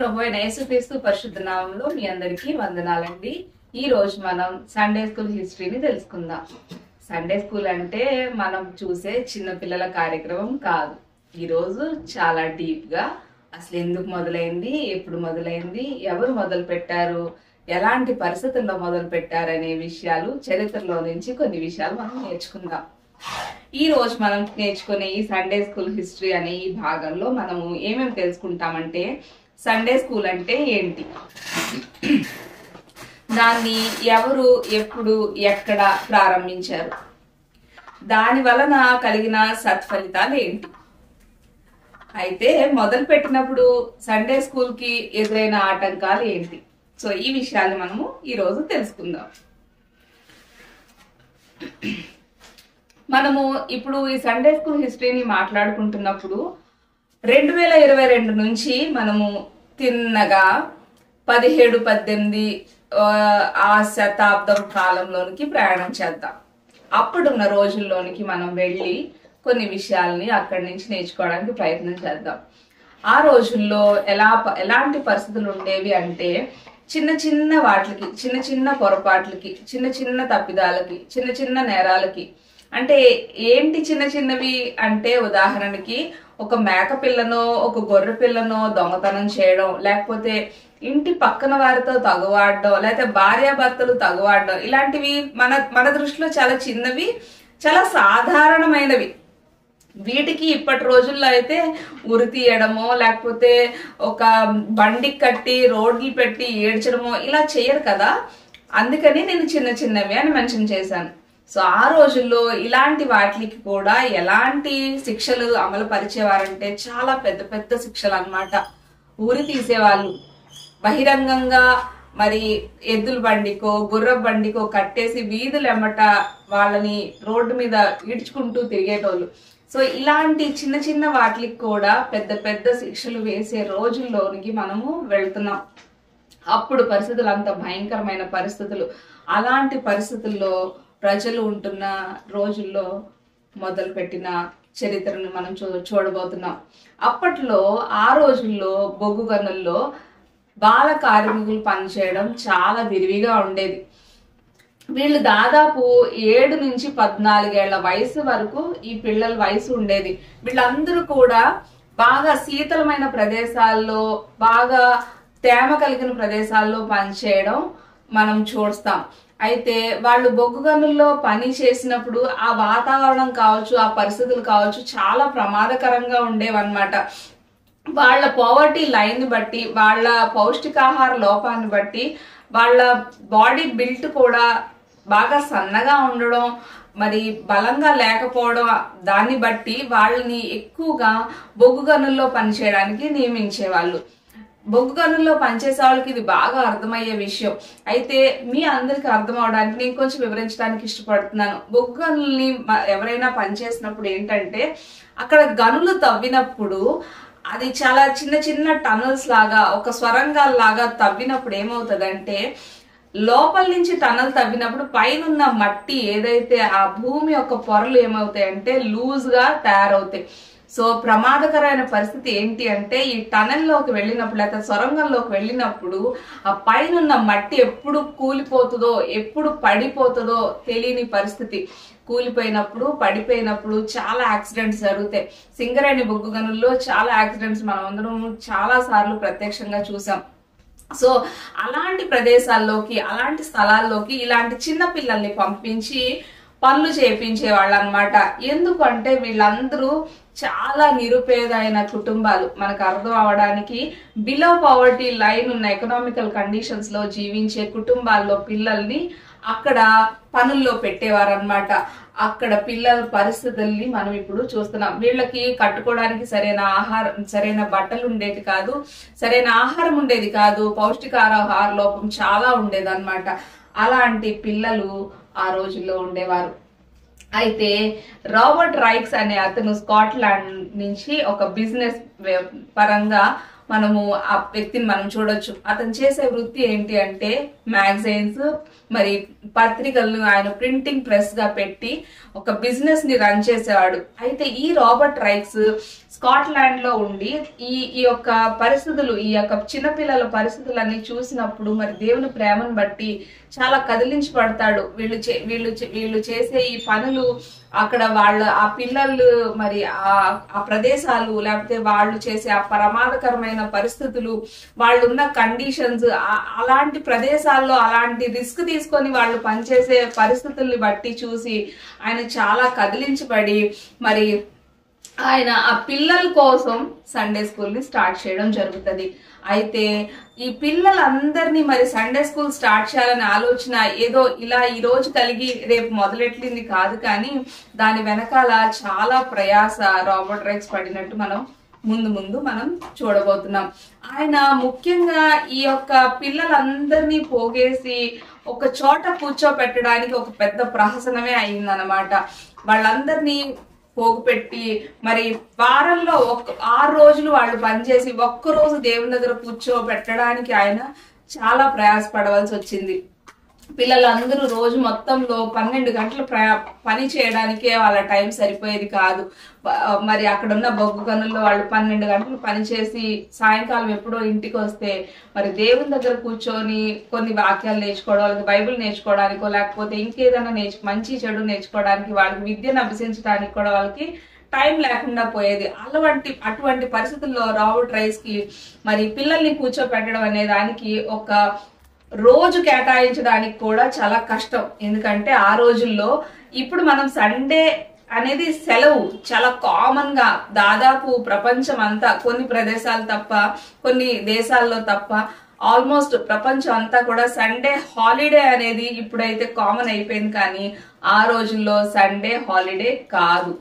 ప్రభు అయిన యేసుక్రీస్తు పరిశుద్ధ నామంలో మీ అందరికీ వందనాలండి. ఈ రోజు మనం సండే స్కూల్ హిస్టరీని తెలుసుకుందాం. సండే స్కూల్ అంటే మనం చూసే చిన్న పిల్లల కార్యక్రమం కాదు. ఈ రోజు చాలా డీప్ గా అసలు ఎందుకు మొదలైంది, ఎప్పుడు మొదలైంది, ఎవరు మొదలు పెట్టారు, ఎలాంటి పరిస్థితుల్లో మొదలు పెట్టారు అనే విషయాలు, చరిత్రలో నుంచి కొన్ని విషయాలు మనం నేర్చుకుందాం. ఈ రోజు మనం నేర్చుకునే ఈ సండే స్కూల్ హిస్టరీ అనే ఈ భాగంలో మనము ఏమేమి తెలుసుకుంటామంటే, సండే స్కూల్ అంటే ఏంటి, దాన్ని ఎవరు, ఎప్పుడు, ఎక్కడ ప్రారంభించారు, దాని వలన కలిగిన సత్ఫలితాలు ఏంటి, అయితే మొదలు పెట్టినప్పుడు సండే స్కూల్ కి ఎదురైన ఆటంకాలు ఏంటి. సో ఈ విషయాన్ని మనము ఈరోజు తెలుసుకుందాం. మనము ఇప్పుడు ఈ సండే స్కూల్ హిస్టరీని మాట్లాడుకుంటున్నప్పుడు 2022 నుంచి మనము తిన్నగా 17-18 ఆ శతాబ్దం కాలంలోనికి ప్రయాణం చేద్దాం. అప్పుడున్న రోజుల్లోనికి మనం వెళ్ళి కొన్ని విషయాల్ని అక్కడి నుంచి నేర్చుకోవడానికి ప్రయత్నం చేద్దాం. ఆ రోజుల్లో ఎలాంటి పరిస్థితులు ఉండేవి అంటే, చిన్న చిన్న వాటికి, చిన్న చిన్న పొరపాట్లకి, చిన్న చిన్న తప్పిదాలకి, చిన్న చిన్న నేరాలకి, అంటే ఏంటి చిన్న చిన్నవి అంటే, ఉదాహరణకి ఒక మేక పిల్లనో ఒక గొర్రె పిల్లనో దొంగతనం చేయడం, లేకపోతే ఇంటి పక్కన వారితో తగువాడడం, లేకపోతే భార్యాభర్తలు తగువాడడం, ఇలాంటివి మన దృష్టిలో చాలా చిన్నవి, చాలా సాధారణమైనవి. వీటికి ఇప్పటి రోజుల్లో అయితే ఉరి తీయడమో, లేకపోతే ఒక బండి కట్టి రోడ్లు పెట్టి ఏడ్చడమో ఇలా చేయరు కదా. అందుకని నేను చిన్న చిన్నవి అని మెన్షన్ చేశాను. సో ఆ రోజుల్లో ఇలాంటి వాటికి కూడా ఎలాంటి శిక్షలు అమలు పరిచేవారంటే, చాలా పెద్ద పెద్ద శిక్షలు అన్నమాట. ఊరి తీసేవాళ్ళు, బహిరంగంగా మరి ఎద్దుల బండికో గుర్ర బండికో కట్టేసి వీధులెమ్మట వాళ్ళని రోడ్డు మీద ఈడ్చుకుంటూ తిరిగేటోళ్ళు. సో ఇలాంటి చిన్న చిన్న వాటికి కూడా పెద్ద పెద్ద శిక్షలు వేసే రోజుల్లోనికి మనము వెళ్తున్నాం. అప్పుడు పరిస్థితులు అంత భయంకరమైన పరిస్థితులు. అలాంటి పరిస్థితుల్లో ప్రజలు ఉంటున్న రోజుల్లో మొదలుపెట్టిన చరిత్రను మనం చూడబోతున్నాం. అప్పట్లో ఆ రోజుల్లో బొగ్గు గనుల్లో బాల కార్మికులు పనిచేయడం చాలా విరివిగా ఉండేది. వీళ్ళు దాదాపు 7 నుంచి 14 ఏళ్ల వయసు వరకు ఈ పిల్లల వయసు ఉండేది. వీళ్ళందరూ కూడా బాగా శీతలమైన ప్రదేశాల్లో, బాగా తేమ కలిగిన ప్రదేశాల్లో పనిచేయడం మనం చూస్తాం. అయితే వాళ్ళు బొగ్గు గనుల్లో పని చేసినప్పుడు ఆ వాతావరణం కావచ్చు, ఆ పరిస్థితులు కావచ్చు, చాలా ప్రమాదకరంగా ఉండేవన్నమాట. వాళ్ళ పోవర్టీ లైన్ బట్టి, వాళ్ళ పౌష్టికాహార లోపాన్ని బట్టి, వాళ్ళ బాడీ బిల్ట్ కూడా బాగా సన్నగా ఉండడం, మరి బలంగా లేకపోవడం, దాన్ని బట్టి వాళ్ళని ఎక్కువగా బొగ్గు గనుల్లో పనిచేయడానికి నియమించేవాళ్ళు. బొగ్గు గనుల్లో పనిచేసే వాళ్ళకి ఇది బాగా అర్థమయ్యే విషయం. అయితే మీ అందరికి అర్థం అవడానికి నేను కొంచెం వివరించడానికి ఇష్టపడుతున్నాను. బొగ్గు గనుల్ని ఎవరైనా పనిచేసినప్పుడు ఏంటంటే, అక్కడ గనులు తవ్వినప్పుడు అది చాలా చిన్న చిన్న టనల్స్ లాగా, ఒక స్వరంగాల్లాగా తవ్వినప్పుడు ఏమవుతుందంటే, లోపల నుంచి టనల్ తవ్వినప్పుడు పైనున్న మట్టి ఏదైతే ఆ భూమి యొక్క పొరలు ఏమవుతాయంటే లూజ్ గా తయారవుతాయి. సో ప్రమాదకరమైన పరిస్థితి ఏంటి అంటే, ఈ టనల్లోకి వెళ్ళినప్పుడు లేకపోతే సొరంగంలోకి వెళ్ళినప్పుడు ఆ పైనున్న మట్టి ఎప్పుడు కూలిపోతుందో, ఎప్పుడు పడిపోతుందో తెలియని పరిస్థితి. కూలిపోయినప్పుడు, పడిపోయినప్పుడు చాలా యాక్సిడెంట్స్ జరుగుతాయి. సింగరేణి బొగ్గు గనుల్లో చాలా యాక్సిడెంట్స్ మనం అందరం చాలా సార్లు ప్రత్యక్షంగా చూసాం. సో అలాంటి ప్రదేశాల్లోకి, అలాంటి స్థలాల్లోకి ఇలాంటి చిన్న పిల్లల్ని పంపించి పనులు చేయించే వాళ్ళు అనమాట. ఎందుకంటే వీళ్ళందరూ చాలా నిరుపేదైన కుటుంబాలు. మనకు అర్థం అవడానికి, బిలో పవర్టీ లైన్ ఉన్న ఎకనామికల్ కండిషన్స్ లో జీవించే కుటుంబాల్లో పిల్లల్ని అక్కడ పనుల్లో పెట్టేవారనమాట. అక్కడ పిల్లల పరిస్థితుల్ని మనం ఇప్పుడు చూస్తున్నాం. వీళ్ళకి కట్టుకోవడానికి సరైన ఆహారం, సరైన బట్టలు ఉండేది కాదు, సరైన ఆహారం ఉండేది కాదు, పౌష్టికాహార లోపం చాలా ఉండేది అనమాట. అలాంటి పిల్లలు ఆ రోజుల్లో ఉండేవారు. అయితే రాబర్ట్ రైక్స్ అనే అతను స్కాట్లాండ్ నుంచి ఒక బిజినెస్ పరంగా మనము ఆ వ్యక్తిని మనం చూడొచ్చు. అతను చేసే వృత్తి ఏంటి అంటే మ్యాగజైన్స్ మరి పత్రికలను ఆయన ప్రింటింగ్ ప్రెస్ గా పెట్టి ఒక బిజినెస్ ని రన్ చేసేవాడు. అయితే ఈ రాబర్ట్ రైక్స్ స్కాట్లాండ్ లో ఉండి ఈ యొక్క పరిస్థితులు, ఈ యొక్క చిన్నపిల్లల పరిస్థితులన్నీ చూసినప్పుడు మరి దేవుని ప్రేమను బట్టి చాలా కదిలించబడతాడు. వీళ్ళు చేసే ఈ పనులు, అక్కడ ఆ పిల్లలు మరి ఆ ప్రదేశాలు, లేకపోతే వాళ్ళు చేసే ఆ ప్రమాదకరమైన పరిస్థితులు, వాళ్ళు ఉన్న కండిషన్స్, అలాంటి ప్రదేశాల్లో అలాంటి రిస్క్ తీసుకొని వాళ్ళు పనిచేసే పరిస్థితుల్ని బట్టి చూసి ఆయన చాలా కదిలించబడి మరి ఆయన ఆ పిల్లల కోసం సండే స్కూల్ ని స్టార్ట్ చేయడం జరుగుతుంది. అయితే ఈ పిల్లలందరినీ మరి సండే స్కూల్ స్టార్ట్ చేయాలనే ఆలోచన ఏదో ఇలా ఈ రోజు కలిగి రేపు మొదలెట్లింది కాదు, కానీ దాని వెనకాల చాలా ప్రయాస రాబర్ట్ రైక్స్ పడినట్టు మనం ముందు మనం చూడబోతున్నాం. ఆయన ముఖ్యంగా ఈ యొక్క పిల్లలందరినీ పోగేసి ఒక చోట కూర్చోపెట్టడానికి ఒక పెద్ద ప్రహసనమే అయిందనమాట. వాళ్ళందరినీ పోగు పెట్టి మరి వారంలో 6 రోజులు వాళ్ళు పనిచేసి ఒక్కరోజు దేవుని దగ్గర కూర్చోబెట్టడానికి ఆయన చాలా ప్రయాసపడవలసి వచ్చింది. పిల్లలందరూ రోజు మొత్తంలో 12 గంటలు పని చేయడానికే వాళ్ళ టైం సరిపోయేది కాదు. మరి అక్కడ ఉన్న బొగ్గు గనుల్లో వాళ్ళు 12 గంటలు పనిచేసి సాయంకాలం ఎప్పుడో ఇంటికి వస్తే మరి దేవుని దగ్గర కూర్చొని కొన్ని వాక్యాలు నేర్చుకోవడం, వాళ్ళకి బైబిల్ నేర్చుకోవడానికో లేకపోతే ఇంకేదైనా మంచి చెడు నేర్చుకోవడానికి, వాళ్ళకి విద్యను అభ్యసించడానికి కూడా వాళ్ళకి టైం లేకుండా పోయేది. అటువంటి పరిస్థితుల్లో రాబర్ట్ రైస్ కి మరి పిల్లల్ని కూర్చోపెట్టడం అనే దానికి ఒక రోజు కేటాయించడానికి కూడా చాలా కష్టం. ఎందుకంటే ఆ రోజుల్లో ఇప్పుడు మనం సండే అనేది సెలవు చాలా కామన్ గా దాదాపు ప్రపంచం అంతా, కొన్ని ప్రదేశాలు తప్ప, కొన్ని దేశాల్లో తప్ప ఆల్మోస్ట్ ప్రపంచం అంతా కూడా సండే హాలిడే అనేది ఇప్పుడైతే కామన్ అయిపోయింది. కానీ ఆ రోజుల్లో సండే హాలిడే కాదు.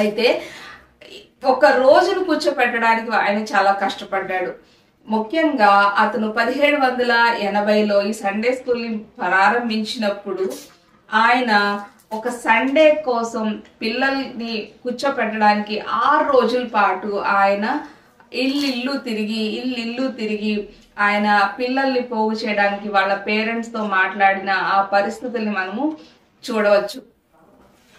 అయితే ఒక రోజును కూర్చోపెట్టడానికి ఆయన చాలా కష్టపడ్డాడు. ముఖ్యంగా అతను 1780లో ఈ సండే స్కూల్ ని ప్రారంభించినప్పుడు ఆయన ఒక సండే కోసం పిల్లల్ని కూర్చోపెట్టడానికి 6 రోజుల పాటు ఆయన ఇల్లు తిరిగి ఆయన పిల్లల్ని పోగు చేయడానికి వాళ్ళ పేరెంట్స్ తో మాట్లాడిన ఆ పరిస్థితుల్ని మనము చూడవచ్చు.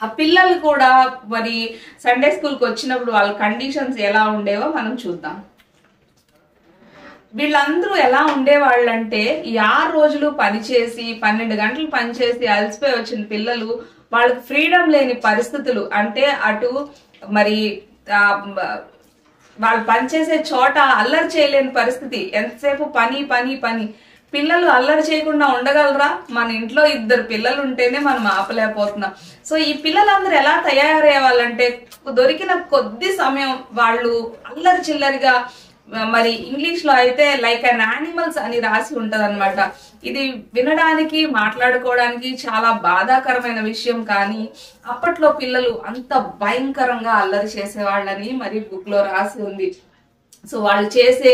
ఆ పిల్లలు కూడా మరి సండే స్కూల్కి వచ్చినప్పుడు వాళ్ళ కండిషన్స్ ఎలా ఉండేవో మనం చూద్దాం. వీళ్ళందరూ ఎలా ఉండేవాళ్ళంటే ఈ 6 రోజులు పనిచేసి 12 గంటలు పనిచేసి అలసిపోయి వచ్చిన పిల్లలు, వాళ్ళకి ఫ్రీడమ్ లేని పరిస్థితులు. అంటే అటు మరి వాళ్ళు పనిచేసే చోట అల్లరి చేయలేని పరిస్థితి. ఎంతసేపు పని. పిల్లలు అల్లరి చేయకుండా ఉండగలరా? మన ఇంట్లో 2 పిల్లలు ఉంటేనే మనం ఆపలేకపోతున్నాం. సో ఈ పిల్లలందరూ ఎలా తయారయ్యేవాళ్ళంటే దొరికిన కొద్ది సమయం వాళ్ళు అల్లరి చిల్లరిగా, మరి ఇంగ్లీష్ లో అయితే లైక్ అన్ యానిమల్స్ అని రాసి ఉంటది అనమాట. ఇది వినడానికి మాట్లాడుకోవడానికి చాలా బాధాకరమైన విషయం, కానీ అప్పట్లో పిల్లలు అంత భయంకరంగా అల్లరి చేసేవాళ్ళని మరి బుక్ లో రాసి ఉంది. సో వాళ్ళు చేసే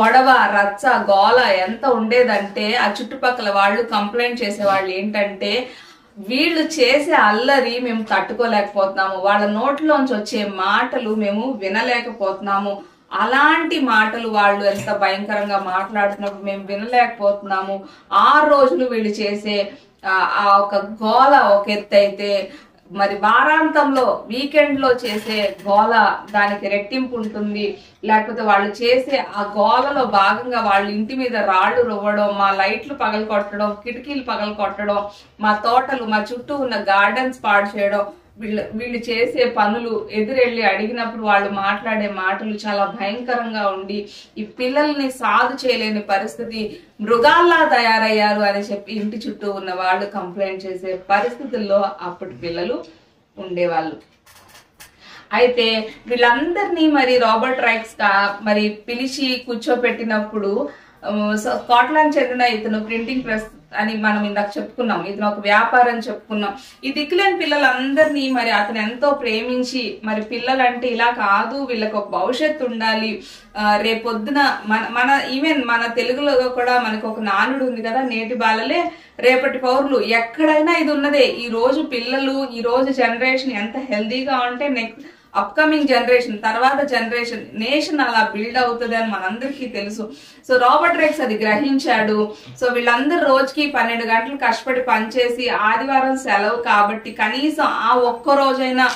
గొడవ, రచ్చ, గోల ఎంత ఉండేదంటే ఆ చుట్టుపక్కల వాళ్ళు కంప్లైంట్ చేసేవాళ్ళు ఏంటంటే, వీళ్ళు చేసే అల్లరి మేము తట్టుకోలేకపోతున్నాము, వాళ్ళ నోట్లోంచి వచ్చే మాటలు మేము వినలేకపోతున్నాము, అలాంటి మాటలు వాళ్ళు ఎంత భయంకరంగా మాట్లాడుతున్నప్పుడు మేము వినలేకపోతున్నాము. 6 రోజులు వీళ్ళు చేసే ఆ ఒక గోల ఒక ఎత్తు అయితే, మరి వారాంతంలో వీకెండ్ లో చేసే గోల దానికి రెట్టింపు ఉంటుంది. లేకపోతే వాళ్ళు చేసే ఆ గోలలో భాగంగా వాళ్ళ ఇంటి మీద రాళ్లు రువ్వడం, మా లైట్లు పగలు కొట్టడం, కిటికీలు పగలు కొట్టడం, మా తోటలు, మా చుట్టూ ఉన్న గార్డెన్స్ పాడు చేయడం, వీళ్ళు చేసే పనులు ఎదురెళ్ళి అడిగినప్పుడు వాళ్ళు మాట్లాడే మాటలు చాలా భయంకరంగా ఉండి ఈ పిల్లల్ని సాధు చేయలేని పరిస్థితి, మృగాల్లా తయారయ్యారు అని చెప్పి ఇంటి చుట్టూ ఉన్న వాళ్ళు కంప్లైంట్ చేసే పరిస్థితుల్లో అప్పటి పిల్లలు ఉండేవాళ్ళు. అయితే వీళ్ళందరినీ మరి రాబర్ట్ రైక్స్ మరి పిలిచి కూర్చోపెట్టినప్పుడు, స్కాట్లాండ్ చెందిన ఇతను ప్రింటింగ్ ప్రెస్ అని మనం ఇందాక చెప్పుకున్నాం, ఇతను ఒక వ్యాపారం చెప్పుకున్నాం. ఈ దిక్కులేని పిల్లలందరినీ మరి అతను ఎంతో ప్రేమించి, మరి పిల్లలంటే ఇలా కాదు, వీళ్ళకి ఒక భవిష్యత్తు ఉండాలి, రేపొద్దున మన ఈవెన్ మన తెలుగులో కూడా మనకు ఒక నానుడు ఉంది కదా, నేటి బాలలే రేపటి పౌరులు. ఎక్కడైనా ఇది ఉన్నదే. ఈ రోజు పిల్లలు, ఈ రోజు జనరేషన్ ఎంత హెల్దీగా ఉంటే అప్కమింగ్ జనరేషన్, తర్వాత జనరేషన్, నేషన్ అలా బిల్డ్ అవుతుంది అని మనందరికీ తెలుసు. సో రాబర్ట్ రెక్స్ అది గ్రహించాడు. సో వీళ్ళందరూ రోజుకి 12 గంటలు కష్టపడి పనిచేసి ఆదివారం సెలవు కాబట్టి కనీసం ఆ ఒక్క రోజైనా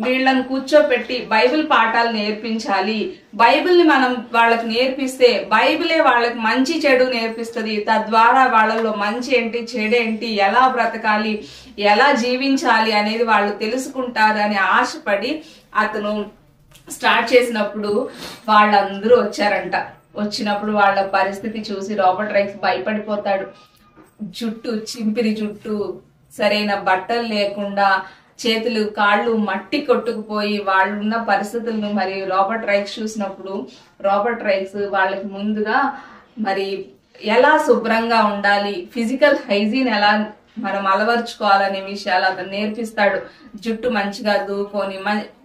వీళ్ళని కూర్చోపెట్టి బైబిల్ పాఠాలు నేర్పించాలి. బైబిల్ని మనం వాళ్ళకి నేర్పిస్తే బైబిలే వాళ్ళకి మంచి చెడు నేర్పిస్తుంది. తద్వారా వాళ్ళలో మంచి ఏంటి, చెడేంటి, ఎలా బ్రతకాలి, ఎలా జీవించాలి అనేది వాళ్ళు తెలుసుకుంటారు అని ఆశపడి అతను స్టార్ట్ చేసినప్పుడు వాళ్ళందరూ వచ్చారంట. వచ్చినప్పుడు వాళ్ళ పరిస్థితి చూసి రాబర్ట్ రెక్స్ భయపడిపోతాడు. జుట్టు, చింపిరి జుట్టు, సరైన బట్టలు లేకుండా, చేతులు కాళ్ళు మట్టి కొట్టుకుపోయి వాళ్ళు ఉన్న పరిస్థితులను మరి రాబర్ట్ రెక్స్ చూసినప్పుడు రాబర్ట్ రెక్స్ వాళ్ళకి ముందుగా మరి ఎలా శుభ్రంగా ఉండాలి, ఫిజికల్ హైజీన్ ఎలా మనం అలవర్చుకోవాలనే విషయాలు అతను నేర్పిస్తాడు. జుట్టు మంచిగా దూకొని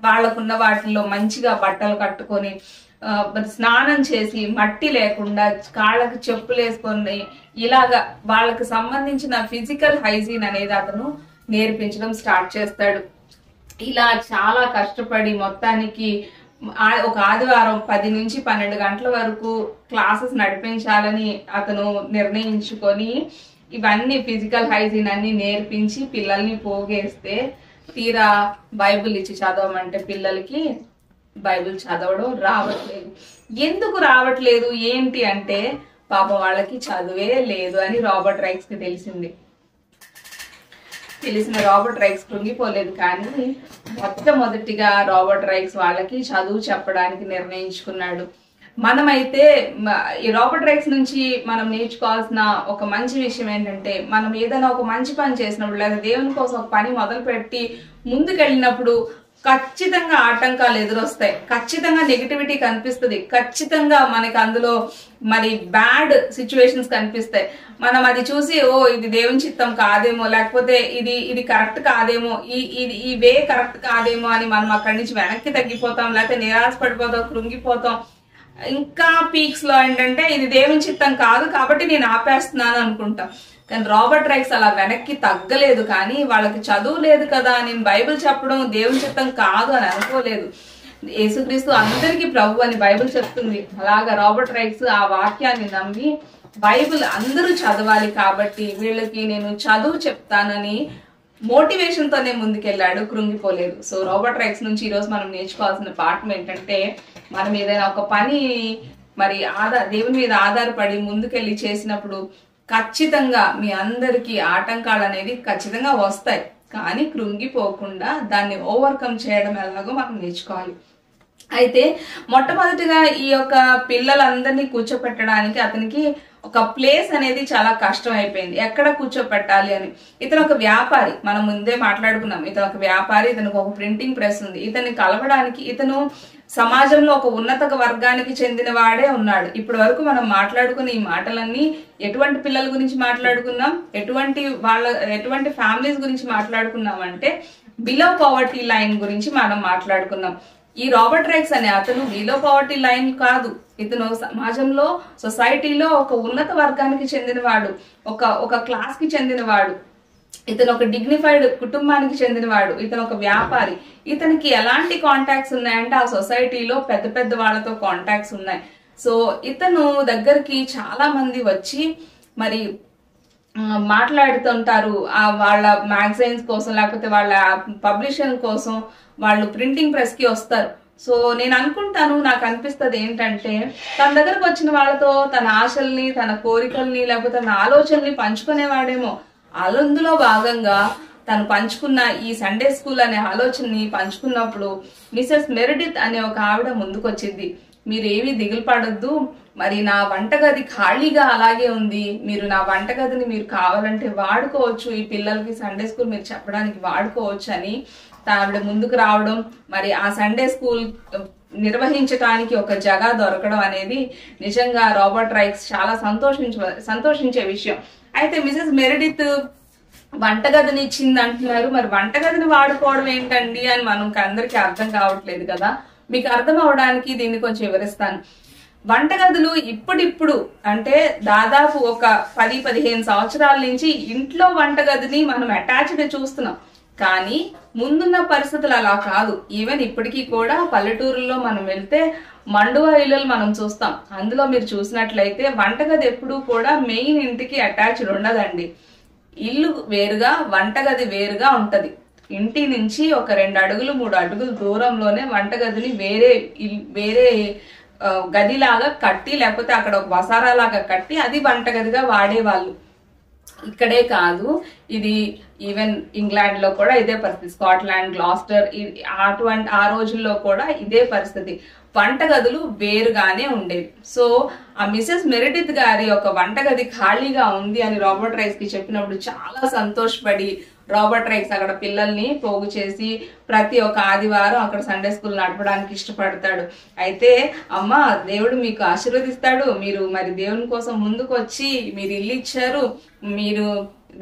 వాళ్ళకున్న వాటిల్లో మంచిగా బట్టలు కట్టుకొని స్నానం చేసి మట్టి లేకుండా కాళ్ళకి చెప్పులు వేసుకొని ఇలాగా వాళ్ళకి సంబంధించిన ఫిజికల్ హైజీన్ అనేది అతను నేర్పించడం స్టార్ట్ చేస్తాడు. ఇలా చాలా కష్టపడి మొత్తానికి ఒక ఆదివారం 10 నుంచి 12 గంటల వరకు క్లాసెస్ నడిపించాలని అతను నిర్ణయించుకొని ఇవన్నీ ఫిజికల్ హైజీన్ అన్ని నేర్పించి పిల్లల్ని పోగేస్తే తీరా బైబిల్ ఇచ్చి చదవమంటే పిల్లలకి బైబిల్ చదవడం రావట్లేదు. ఎందుకు రావట్లేదు ఏంటి అంటే పాపం వాళ్ళకి చదువే లేదు అని రాబర్ట్ రెక్స్ కి తెలిసిన రాబర్ట్ రెక్స్ కృంగిపోలేదు. కానీ మొట్టమొదటిగా రాబర్ట్ రెక్స్ వాళ్ళకి చదువు చెప్పడానికి నిర్ణయించుకున్నాడు. మనమైతే ఈ రాబర్ట్ రెక్స్ నుంచి మనం నేర్చుకోవాల్సిన ఒక మంచి విషయం ఏంటంటే మనం ఏదైనా ఒక మంచి పని చేసినప్పుడు లేదా దేవుని కోసం ఒక పని మొదలు పెట్టి ముందుకెళ్ళినప్పుడు ఖచ్చితంగా ఆటంకాలు ఎదురొస్తాయి, ఖచ్చితంగా నెగిటివిటీ కనిపిస్తుంది, ఖచ్చితంగా మనకి అందులో మరి బ్యాడ్ సిచ్యువేషన్స్ కనిపిస్తాయి. మనం అది చూసి ఇది దేవుని చిత్తం కాదేమో, లేకపోతే ఇది కరెక్ట్ కాదేమో, ఈ వే కరెక్ట్ కాదేమో అని మనం అక్కడి నుంచి వెనక్కి తగ్గిపోతాం, లేకపోతే నిరాశ పడిపోతాం, కృంగిపోతాం. ఇంకా పీక్స్ లో ఏంటంటే ఇది దేవుని చిత్తం కాదు కాబట్టి నేను ఆపేస్తున్నాను అనుకుంటాం. కానీ రాబర్ట్ రెక్స్ అలా వెనక్కి తగ్గలేదు. కానీ వాళ్ళకి చదువు లేదు కదా, నేను బైబిల్ చెప్పడం దేవుని చిత్తం కాదు అని అనుకోలేదు. యేసుక్రీస్తు అందరికీ ప్రభు అని బైబిల్ చెప్తుంది. అలాగా రాబర్ట్ రెక్స్ ఆ వాక్యాన్ని నమ్మి బైబిల్ అందరూ చదవాలి కాబట్టి వీళ్ళకి నేను చదువు చెప్తానని మోటివేషన్ తోనే ముందుకెళ్ళాడు, కృంగిపోలేదు. సో రాబర్ట్ రెక్స్ నుంచి ఈరోజు మనం నేర్చుకోవాల్సిన పాఠం ఏంటంటే మనం ఏదైనా ఒక పని మరి దేవుని మీద ఆధారపడి ముందుకెళ్ళి చేసినప్పుడు ఖచ్చితంగా మీ అందరికీ ఆటంకాలు అనేది ఖచ్చితంగా వస్తాయి. కానీ కృంగిపోకుండా దాన్ని ఓవర్కమ్ చేయడం ఎలాగో మనం నేర్చుకోవాలి. అయితే మొట్టమొదటిగా ఈ యొక్క పిల్లలందరినీ కూర్చోపెట్టడానికి అతనికి ఒక ప్లేస్ అనేది చాలా కష్టం అయిపోయింది. ఎక్కడ కూర్చోపెట్టాలి అని. ఇతను ఒక వ్యాపారి, మనం ముందే మాట్లాడుకున్నాం. ఇతను ఒక వ్యాపారి, ఇతనికి ఒక ప్రింటింగ్ ప్రెస్ ఉంది. ఇతన్ని కలవడానికి ఇతను సమాజంలో ఒక ఉన్నత వర్గానికి చెందిన వాడే ఉన్నాడు. ఇప్పటి వరకు మనం మాట్లాడుకున్న ఈ మాటలన్నీ ఎటువంటి పిల్లల గురించి మాట్లాడుకున్నాం, ఎటువంటి ఫ్యామిలీస్ గురించి మాట్లాడుకున్నాం అంటే బిలో పవర్టీ లైన్ గురించి మనం మాట్లాడుకున్నాం. ఈ రాబర్ట్ రెక్స్ అనే అతను బిలో పవర్టీ లైన్ కాదు, ఇతను సమాజంలో సొసైటీలో ఒక ఉన్నత వర్గానికి చెందినవాడు, ఒక క్లాస్ కి చెందినవాడు. ఇతను ఒక డిగ్నిఫైడ్ కుటుంబానికి చెందినవాడు. ఇతను ఒక వ్యాపారి. ఇతనికి ఎలాంటి కాంటాక్ట్స్ ఉన్నాయంటే ఆ సొసైటీలో పెద్ద పెద్ద వాళ్ళతో కాంటాక్ట్స్ ఉన్నాయి. సో ఇతను దగ్గరికి చాలా మంది వచ్చి మరి మాట్లాడుతుంటారు. వాళ్ళ మ్యాగజైన్స్ కోసం లేకపోతే వాళ్ళ పబ్లిషన్ కోసం వాళ్ళు ప్రింటింగ్ ప్రెస్ కి వస్తారు. సో నేను అనుకుంటాను, నాకు అనిపిస్తుంది ఏంటంటే తన దగ్గరకు వచ్చిన వాళ్ళతో తన ఆశల్ని, తన కోరికల్ని, లేకపోతే తన ఆలోచనల్ని పంచుకునేవాడేమో. అందులో భాగంగా తను పంచుకున్న ఈ సండే స్కూల్ అనే ఆలోచనని పంచుకున్నప్పుడు మిసెస్ మెరిడిత్ అనే ఒక ఆవిడ ముందుకొచ్చింది. మీరు ఏమీ దిగులు పడొద్దు, మరి నా వంటగది ఖాళీగా అలాగే ఉంది, మీరు నా వంటగదిని మీరు కావాలంటే వాడుకోవచ్చు, ఈ పిల్లలకి సండే స్కూల్ మీరు చెప్పడానికి వాడుకోవచ్చు అని ఆవిడ ముందుకు రావడం, మరి ఆ సండే స్కూల్ నిర్వహించడానికి ఒక జగ దొరకడం అనేది నిజంగా రాబర్ట్ రెక్స్ చాలా సంతోషించే విషయం. అయితే మిసెస్ మెరిడిత్ వంటగదిని ఇచ్చింది అంటున్నారు. మరి వంటగదిని వాడుకోవడం ఏంటండి అని మనకి అందరికీ అర్థం కావట్లేదు కదా. మీకు అర్థం అవడానికి దీన్ని కొంచెం వివరిస్తాను. వంటగదులు ఇప్పుడిప్పుడు అంటే దాదాపు ఒక 10-15 సంవత్సరాల నుంచి ఇంట్లో వంటగదిని మనం అటాచ్డ్ చూస్తున్నాం. కానీ ముందున్న పరిస్థితులు అలా కాదు. ఈవెన్ ఇప్పటికీ కూడా పల్లెటూరులో మనం వెళ్తే మండువా ఇళ్ళు మనం చూస్తాం. అందులో మీరు చూసినట్లయితే వంటగది ఎప్పుడూ కూడా మెయిన్ ఇంటికి అటాచ్డ్ ఉండదండి. ఇల్లు వేరుగా వంటగది వేరుగా ఉంటది. ఇంటి నుంచి ఒక 2 అడుగులు 3 అడుగులు దూరంలోనే వంటగదిని వేరే గదిలాగా కట్టి, లేకపోతే అక్కడ ఒక వసారా లాగా కట్టి అది వంటగదిగా వాడేవాళ్ళు. ఇక్కడే కాదు, ఇది ఈవెన్ ఇంగ్లాండ్ లో కూడా ఇదే పరిస్థితి, స్కాట్లాండ్, గ్లాస్టర్ అటువంటి ఆ రోజుల్లో కూడా ఇదే పరిస్థితి. వంటగదులు వేరుగానే ఉండేవి. సో ఆ మిసెస్ మెరిడిత్ గారి ఒక వంటగది ఖాళీగా ఉంది అని రాబర్ట్ రైస్ కి చెప్పినప్పుడు చాలా సంతోషపడి రాబర్ట్ రైస్ అక్కడ పిల్లల్ని పోగు చేసి ప్రతి ఒక్క ఆదివారం అక్కడ సండే స్కూల్ నడపడానికి ఇష్టపడతాడు. అయితే అమ్మ, దేవుడు మీకు ఆశీర్వదిస్తాడు, మీరు మరి దేవుని కోసం ముందుకు వచ్చి మీరు ఇల్లు ఇచ్చారు, మీరు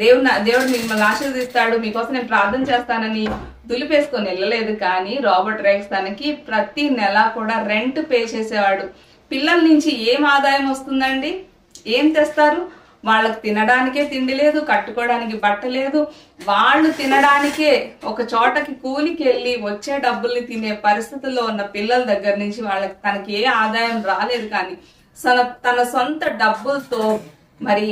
దేవుడు మిమ్మల్ని ఆశీర్వదిస్తాడు, మీకోసం నేను ప్రార్థన చేస్తానని దులిపేసుకొని వెళ్ళలేదు. కానీ రాబర్ట్ రైస్ తనకి ప్రతి నెల కూడా రెంట్ పే చేసేవాడు. పిల్లల నుంచి ఏం ఆదాయం వస్తుందండి? ఏం తెస్తారు? వాళ్ళకి తినడానికే తిండి లేదు, కట్టుకోవడానికి బట్ట లేదు. వాళ్ళు తినడానికే ఒక చోటకి కూలికి వెళ్ళి వచ్చే డబ్బుల్ని తినే పరిస్థితుల్లో ఉన్న పిల్లల దగ్గర నుంచి తనకి ఏ ఆదాయం రాలేదు. కానీ తన సొంత డబ్బులతో మరి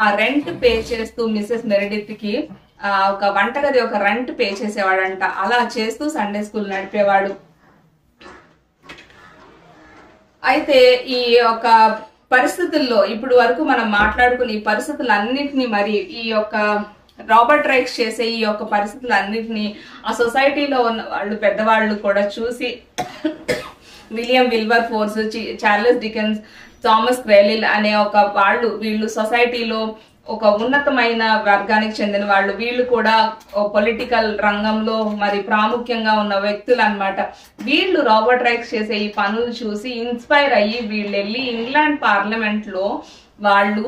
ఆ రెంట్ పే చేస్తూ మిసెస్ మెరిడిత్ కి ఒక వంటగది ఒక రెంట్ పే చేసేవాడంట. అలా చేస్తూ సండే స్కూల్ నడిపేవాడు. అయితే ఈ యొక్క పరిస్థితుల్లో ఇప్పుడు వరకు మనం మాట్లాడుకుని ఈ పరిస్థితులన్నిటినీ మరి ఈ యొక్క రాబర్ట్ రైస్ చేసే ఈ యొక్క పరిస్థితులన్నిటినీ ఆ సొసైటీలో ఉన్న వాళ్ళు పెద్దవాళ్ళు కూడా చూసి William Wilberforce, Charles Dickens, Thomas Carlyle అనే వీళ్ళు సొసైటీలో ఒక ఉన్నతమైన వర్గానికి చెందిన వాళ్ళు. వీళ్ళు కూడా పొలిటికల్ రంగంలో మరి ప్రాముఖ్యంగా ఉన్న వ్యక్తులు అన్నమాట. వీళ్ళు రాబర్ట్ రైస్ చేసే ఈ పనులు చూసి ఇన్స్పైర్ అయ్యి వీళ్ళు వెళ్ళి ఇంగ్లాండ్ పార్లమెంట్ లో వాళ్ళు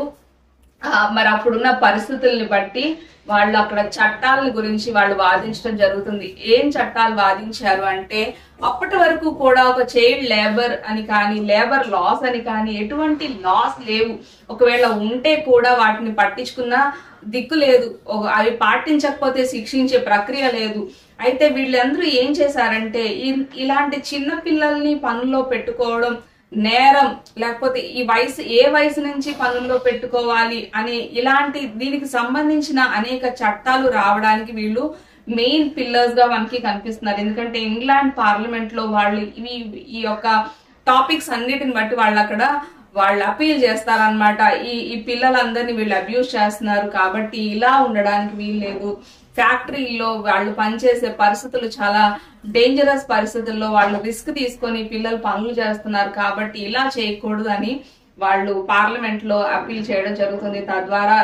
మరి అప్పుడున్న పరిస్థితుల్ని బట్టి వాళ్ళు అక్కడ చట్టాల గురించి వాళ్ళు వాదించడం జరుగుతుంది. ఏం చట్టాలు వాదించారు అంటే, అప్పటి వరకు కూడా ఒక చైల్డ్ లేబర్ అని కానీ లేబర్ లాస్ అని కానీ ఎటువంటి లాస్ లేవు. ఒకవేళ ఉంటే కూడా వాటిని పట్టించుకున్న దిక్కు లేదు, అవి పాటించకపోతే శిక్షించే ప్రక్రియ లేదు. అయితే వీళ్ళందరూ ఏం చేశారంటే ఇలాంటి చిన్న పిల్లల్ని పనుల్లో పెట్టుకోవడం నేరం, లేకపోతే ఏ వయసు నుంచి పనుల్లో పెట్టుకోవాలి అని ఇలాంటి దీనికి సంబంధించిన అనేక చట్టాలు రావడానికి వీళ్ళు మెయిన్ పిల్లర్స్ గా మనకి కనిపిస్తున్నారు. ఎందుకంటే ఇంగ్లాండ్ పార్లమెంట్ లో వాళ్ళు ఈ యొక్క టాపిక్స్ అన్నిటిని బట్టి వాళ్ళు అపీల్ చేస్తారనమాట. ఈ పిల్లలందరినీ వీళ్ళు అబ్యూస్ చేస్తున్నారు కాబట్టి ఇలా ఉండడానికి వీల్లేదు. ఫ్యాక్టరీలో వాళ్ళు పనిచేసే పరిస్థితులు చాలా డేంజరస్ పరిస్థితుల్లో వాళ్ళు రిస్క్ తీసుకొని పిల్లలు పనులు చేస్తున్నారు కాబట్టి ఇలా చేయకూడదు అని వాళ్ళు పార్లమెంట్ లో అపీల్ చేయడం జరుగుతుంది. తద్వారా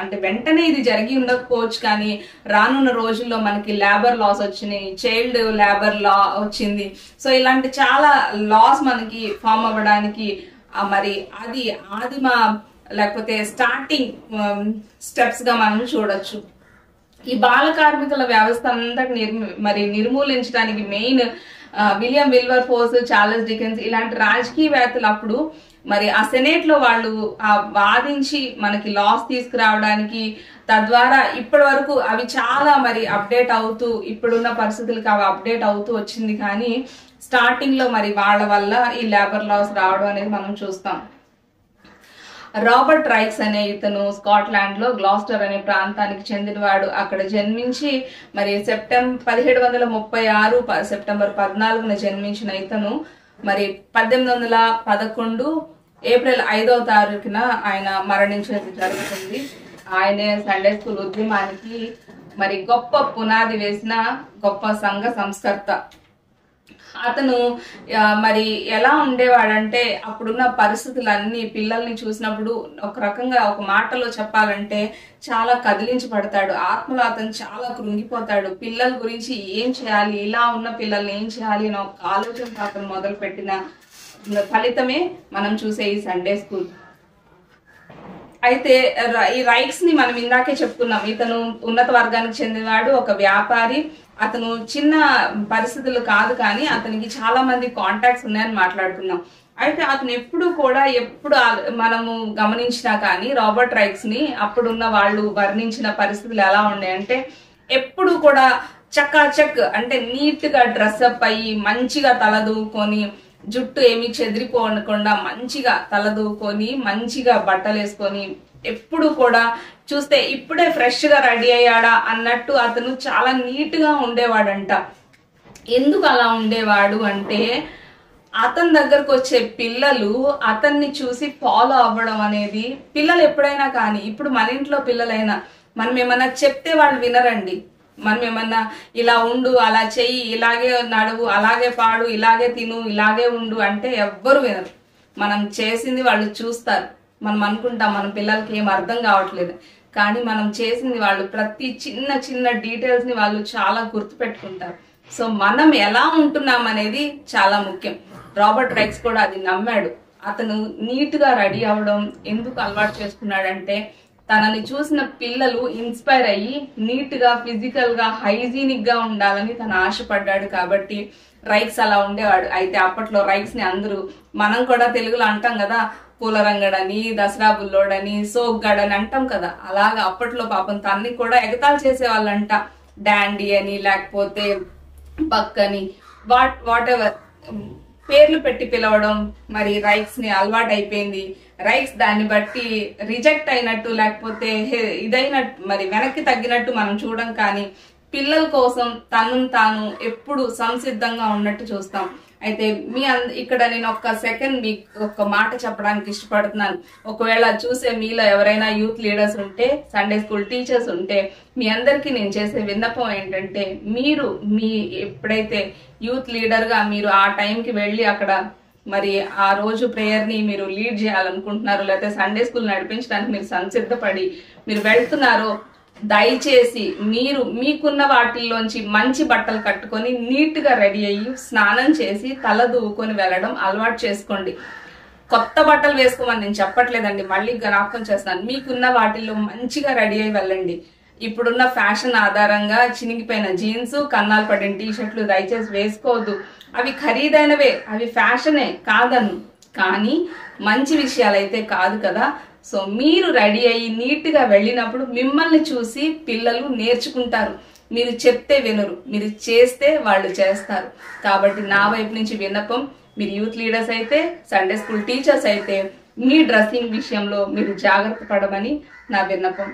అంటే వెంటనే ఇది జరిగి ఉండకపోవచ్చు, కానీ రానున్న రోజుల్లో మనకి లేబర్ లాస్ వచ్చినాయి, చైల్డ్ లేబర్ లా వచ్చింది. సో ఇలాంటి చాలా లాస్ మనకి ఫామ్ అవ్వడానికి మరి అది ఆదిమ లేకపోతే స్టార్టింగ్ స్టెప్స్ గా మనం చూడొచ్చు. ఈ బాల కార్మికుల వ్యవస్థ అంతటి నిర్మూలించడానికి main William Wilberforce, Charles Dickens ఇలాంటి రాజకీయవేత్తలు అప్పుడు మరి ఆ సెనేట్ లో వాళ్ళు వాదించి మనకి లాస్ తీసుకురావడానికి, తద్వారా ఇప్పటి వరకు అవి చాలా మరి అప్డేట్ అవుతూ ఇప్పుడున్న పరిస్థితులకి అవి అప్డేట్ అవుతూ వచ్చింది. కానీ స్టార్టింగ్ లో మరి వాళ్ళ వల్ల ఈ లేబర్ లాస్ రావడం అనేది మనం చూస్తాం. రాబర్ట్ రైస్ అనే ఇతను స్కాట్లాండ్ లో గ్లాస్టర్ అనే ప్రాంతానికి చెందినవాడు. అక్కడ జన్మించి మరి 1736 సెప్టెంబర్ 14న జన్మించిన ఇతను మరి 1811 ఏప్రిల్ 5వ తారీఖున ఆయన మరణించడం జరుగుతుంది. ఆయనే సండే స్కూల్ ఉద్యమానికి మరి గొప్ప పునాది వేసిన గొప్ప సంఘ సంస్కర్త. అతను మరి ఎలా ఉండేవాడంటే అప్పుడున్న పరిస్థితులన్నీ పిల్లల్ని చూసినప్పుడు ఒక రకంగా ఒక మాటలో చెప్పాలంటే చాలా కదిలించబడతాడు. ఆత్మలో అతను చాలా కృంగిపోతాడు. పిల్లల గురించి ఏం చేయాలి, ఇలా ఉన్న పిల్లల్ని ఏం చేయాలి అని ఒక ఆలోచనతో అతను మొదలు పెట్టిన ఫలితమే మనం చూసే ఈ సండే స్కూల్. అయితే ఈ రైట్స్ ని మనం ఇందాకే చెప్పుకున్నాం. ఇతను ఉన్నత వర్గానికి చెందినవాడు, ఒక వ్యాపారి. అతను చిన్న పరిస్థితులు కాదు, కానీ అతనికి చాలా మంది కాంటాక్ట్స్ ఉన్నాయని మాట్లాడుకున్నాం. అయితే అతను ఎప్పుడు మనము గమనించినా కానీ రాబర్ట్ రైట్స్ ని అప్పుడున్న వాళ్ళు వర్ణించిన పరిస్థితులు ఎలా ఉన్నాయంటే, ఎప్పుడు కూడా చకాచక్ అంటే నీట్ గా డ్రెస్అప్ అయ్యి మంచిగా తలదూకొని, జుట్టు ఏమి చెదిరిపోకుండా మంచిగా తలదూకొని, మంచిగా బట్టలు వేసుకొని, ఎప్పుడు కూడా చూస్తే ఇప్పుడే ఫ్రెష్ గా రెడీ అయ్యాడా అన్నట్టు అతను చాలా నీట్ గా ఉండేవాడంట. ఎందుకు అలా ఉండేవాడు అంటే అతని దగ్గరకు వచ్చే పిల్లలు అతన్ని చూసి ఫాలో అవ్వడం అనేది, పిల్లలు ఎప్పుడైనా కానీ, ఇప్పుడు మన ఇంట్లో పిల్లలైనా మనం ఏమన్నా చెప్తే వాళ్ళు వినరండి. మనం ఏమన్నా ఇలా ఉండు, అలా చెయ్యి, ఇలాగే నడువు, అలాగే పాడు, ఇలాగే తిను, ఇలాగే ఉండు అంటే ఎవ్వరు వినరు. మనం చేసింది వాళ్ళు చూస్తారు. మనం అనుకుంటాం మన పిల్లలకి ఏం అర్థం కావట్లేదు, కానీ మనం చేసింది వాళ్ళు ప్రతి చిన్న చిన్న డీటెయిల్స్ ని వాళ్ళు చాలా గుర్తు పెట్టుకుంటారు. సో మనం ఎలా ఉంటున్నాం అనేది చాలా ముఖ్యం. రాబర్ట్ రైక్స్ కూడా అది నమ్మాడు. అతను నీట్ గా రెడీ అవ్వడం ఎందుకు అలవాటు చేసుకున్నాడంటే తనని చూసిన పిల్లలు ఇన్స్పైర్ అయ్యి నీట్ గా, ఫిజికల్ గా, హైజీనిక్ గా ఉండాలని తను ఆశపడ్డాడు. కాబట్టి రైక్స్ అలా ఉండేవాడు. అయితే అప్పట్లో రైక్స్ ని అందరూ, మనం కూడా తెలుగులో అంటాం కదా, పూలరంగడని, దసరా బుల్లోడని, సోగ్గాడని అంటాం కదా, అలాగా అప్పట్లో పాపం తన్ని కూడా ఎగతాళి చేసేవాళ్ళంట. డాండీ అని, లేకపోతే బక్ అని, వాట్ ఎవర్ పేర్లు పెట్టి పిలవడం మరి రైక్స్ ని అలవాటు అయిపోయింది. రైక్స్ దాన్ని బట్టి రిజెక్ట్ అయినట్టు, లేకపోతే ఇదైనట్టు, మరి వెనక్కి తగ్గినట్టు మనం చూడం. కానీ పిల్లల కోసం తనను తాను ఎప్పుడు సంసిద్ధంగా ఉన్నట్టు చూస్తాం. అయితే ఇక్కడ నేను ఒక్క సెకండ్ మీకు ఒక మాట చెప్పడానికి ఇష్టపడుతున్నాను. ఒకవేళ చూసే మీలో ఎవరైనా యూత్ లీడర్స్ ఉంటే, సండే స్కూల్ టీచర్స్ ఉంటే, మీ అందరికీ నేను చేసే విన్నపం ఏంటంటే, మీరు ఎప్పుడైతే యూత్ లీడర్ గా మీరు ఆ టైంకి వెళ్ళి అక్కడ మరి ఆ రోజు ప్రేయర్ ని మీరు లీడ్ చేయాలనుకుంటున్నారు, లేకపోతే సండే స్కూల్ నడిపించడానికి మీరు సంసిద్ధపడి మీరు వెళ్తున్నారో, దయచేసి మీరు మీకున్న వాటిల్లోంచి మంచి బట్టలు కట్టుకొని నీట్ గా రెడీ అయ్యి స్నానం చేసి తల దూకొని వెళ్ళడం అలవాటు చేసుకోండి. కొత్త బట్టలు వేసుకోమని నేను చెప్పట్లేదండి, మళ్ళీ జ్ఞాపకం చేస్తాను. మీకున్న వాటిల్లో మంచిగా రెడీ అయ్యి వెళ్ళండి. ఇప్పుడున్న ఫ్యాషన్ ఆధారంగా చినిగిపోయిన జీన్స్, కన్నాలు పడిన టీషర్ట్లు దయచేసి వేసుకోవద్దు. అవి ఖరీదైనవే, అవి ఫ్యాషనే కాదను, కానీ మంచి విషయాలైతే కాదు కదా. సో మీరు రెడీ అయ్యి నీట్ గా వెళ్ళినప్పుడు మిమ్మల్ని చూసి పిల్లలు నేర్చుకుంటారు. మీరు చెప్తే వినరు, మీరు చేస్తే వాళ్ళు చేస్తారు. కాబట్టి నా వైపు నుంచి విన్నపం, మీరు యూత్ లీడర్స్ అయితే, సండే స్కూల్ టీచర్స్ అయితే, మీ డ్రెస్సింగ్ విషయంలో మీరు జాగ్రత్త పడమని నా విన్నపం.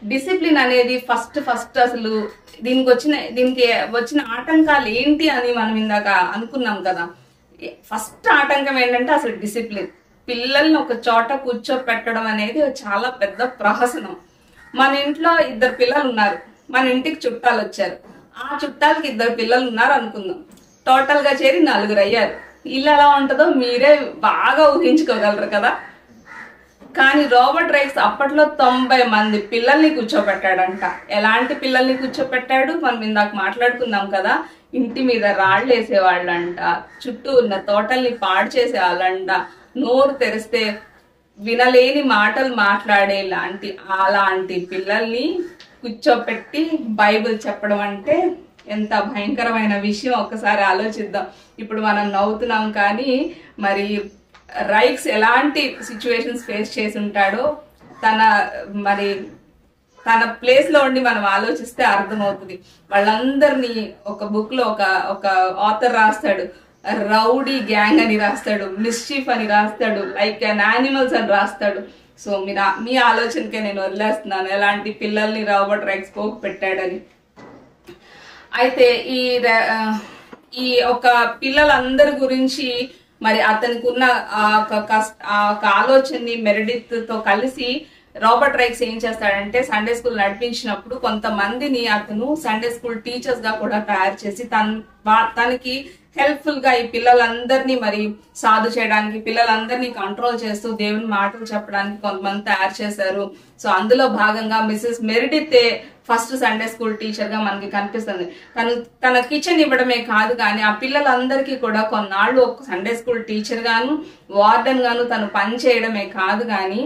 డిసిప్లిన్ అనేది ఫస్ట్ అసలు దీనికి వచ్చిన ఆటంకాలు ఏంటి అని మనం ఇందాక అనుకున్నాం కదా. ఫస్ట్ ఆటంకం ఏంటంటే అసలు డిసిప్లిన్. పిల్లల్ని ఒక చోట కూర్చోపెట్టడం అనేది చాలా పెద్ద ప్రహసనం. మన ఇంట్లో 2 పిల్లలు ఉన్నారు, మన ఇంటికి చుట్టాలు వచ్చారు, ఆ చుట్టాలకి 2 పిల్లలు ఉన్నారు అనుకుందాం, టోటల్ గా చేరి 4 అయ్యారు. ఇల్లు ఎలా ఉంటుందో మీరే బాగా ఊహించుకోగలరు కదా. కానీ రాబర్ట్ రైక్స్ అప్పట్లో 90 మంది పిల్లల్ని కూర్చోపెట్టాడంట. ఎలాంటి పిల్లల్ని కూర్చోపెట్టాడు మనం ఇందాక మాట్లాడుకున్నాం కదా. ఇంటి మీద రాళ్ళు వేసేవాళ్ళంట, చుట్టూ ఉన్న తోటల్ని పాడు చేసేవాళ్ళంట, నోరు తెరిస్తే వినలేని మాటలు మాట్లాడే అలాంటి పిల్లల్ని కూర్చోపెట్టి బైబిల్ చెప్పడం అంటే ఎంత భయంకరమైన విషయం ఒక్కసారి ఆలోచిద్దాం. ఇప్పుడు మనం నవ్వుతున్నాం, కానీ మరి రైక్స్ ఎలాంటి సిచ్యువేషన్స్ ఫేస్ చేసి ఉంటాడో తన ప్లేస్ లో ఉండి మనం ఆలోచిస్తే అర్థమవుతుంది. వాళ్ళందరినీ ఒక బుక్ లో ఒక ఆథర్ రాస్తాడు, రౌడీ గ్యాంగ్ అని రాస్తాడు, మిస్చీఫ్ అని రాస్తాడు, లైక్ అన్ యానిమల్స్ అని రాస్తాడు. సో మీ ఆలోచనకే నేను వదిలేస్తున్నాను ఎలాంటి పిల్లల్ని రాబర్ట్ రైక్స్ పోగు పెట్టాడని. అయితే ఈ ఒక పిల్లలందరి గురించి మరి అతనికి ఉన్న ఆ ఆలోచనని మెరిడిత్ తో కలిసి రాబర్ట్ రైక్స్ ఏం చేస్తాడంటే, సండే స్కూల్ నడిపించినప్పుడు కొంతమందిని అతను సండే స్కూల్ టీచర్స్ గా కూడా తయారు చేసి తనకి హెల్ప్ఫుల్ గా ఈ పిల్లలందరినీ మరి సాధు చేయడానికి, పిల్లలందరినీ కంట్రోల్ చేస్తూ దేవుని మాటలు చెప్పడానికి కొంతమంది తయారు చేశారు. సో అందులో భాగంగా మిసెస్ మెరిడితే ఫస్ట్ సండే స్కూల్ టీచర్ గా మనకి కనిపిస్తుంది. తన కిచెన్ ఇవ్వడమే కాదు, కానీ ఆ పిల్లలందరికీ కూడా కొన్నాళ్ళు ఒక సండే స్కూల్ టీచర్ గాను, వార్డెన్ గాను తను పని చేయడమే కాదు, కానీ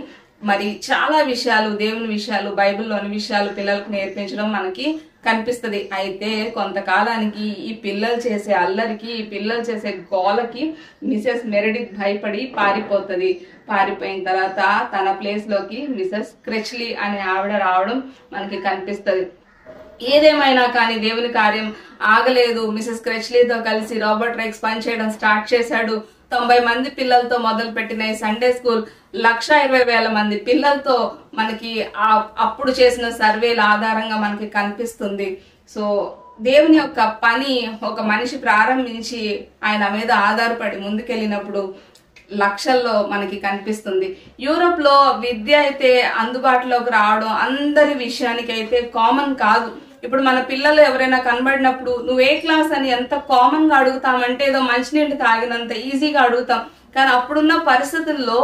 మరి చాలా విషయాలు, దేవుని విషయాలు, బైబిల్లోని విషయాలు పిల్లలకు నేర్పించడం మనకి కనిపిస్తుంది. అయితే కొంతకాలానికి ఈ పిల్లలు చేసే అల్లరికి, ఈ పిల్లలు చేసే గోలకి మిసెస్ మెరిడిత్ భయపడి పారిపోతుంది. పారిపోయిన తర్వాత తన ప్లేస్ లోకి మిసెస్ క్రెచ్లీ అనే ఆవిడ రావడం మనకి కనిపిస్తుంది. ఏదేమైనా కానీ దేవుని కార్యం ఆగలేదు. మిసెస్ క్రెచ్లీతో కలిసి రాబర్ట్ రైక్స్ పనిచేయడం స్టార్ట్ చేశాడు. 90 మంది పిల్లలతో మొదలు పెట్టిన ఈ సండే స్కూల్ 1,20,000 మంది పిల్లలతో మనకి అప్పుడు చేసిన సర్వేల ఆధారంగా మనకి కనిపిస్తుంది. సో దేవుని యొక్క పని ఒక మనిషి ప్రారంభించి ఆయన మీద ఆధారపడి ముందుకెళ్ళినప్పుడు లక్షల్లో మనకి కనిపిస్తుంది. యూరోప్ లో విద్య అయితే అందుబాటులోకి రావడం అందరి విషయానికి అయితే కామన్ కాదు. ఇప్పుడు మన పిల్లలు ఎవరైనా కనబడినప్పుడు నువ్వు ఏ క్లాస్ అని ఎంత కామన్ గా అడుగుతామంటే ఏదో మంచినీళ్ళు తాగినంత ఈజీగా అడుగుతాం. కానీ అప్పుడున్న పరిస్థితుల్లో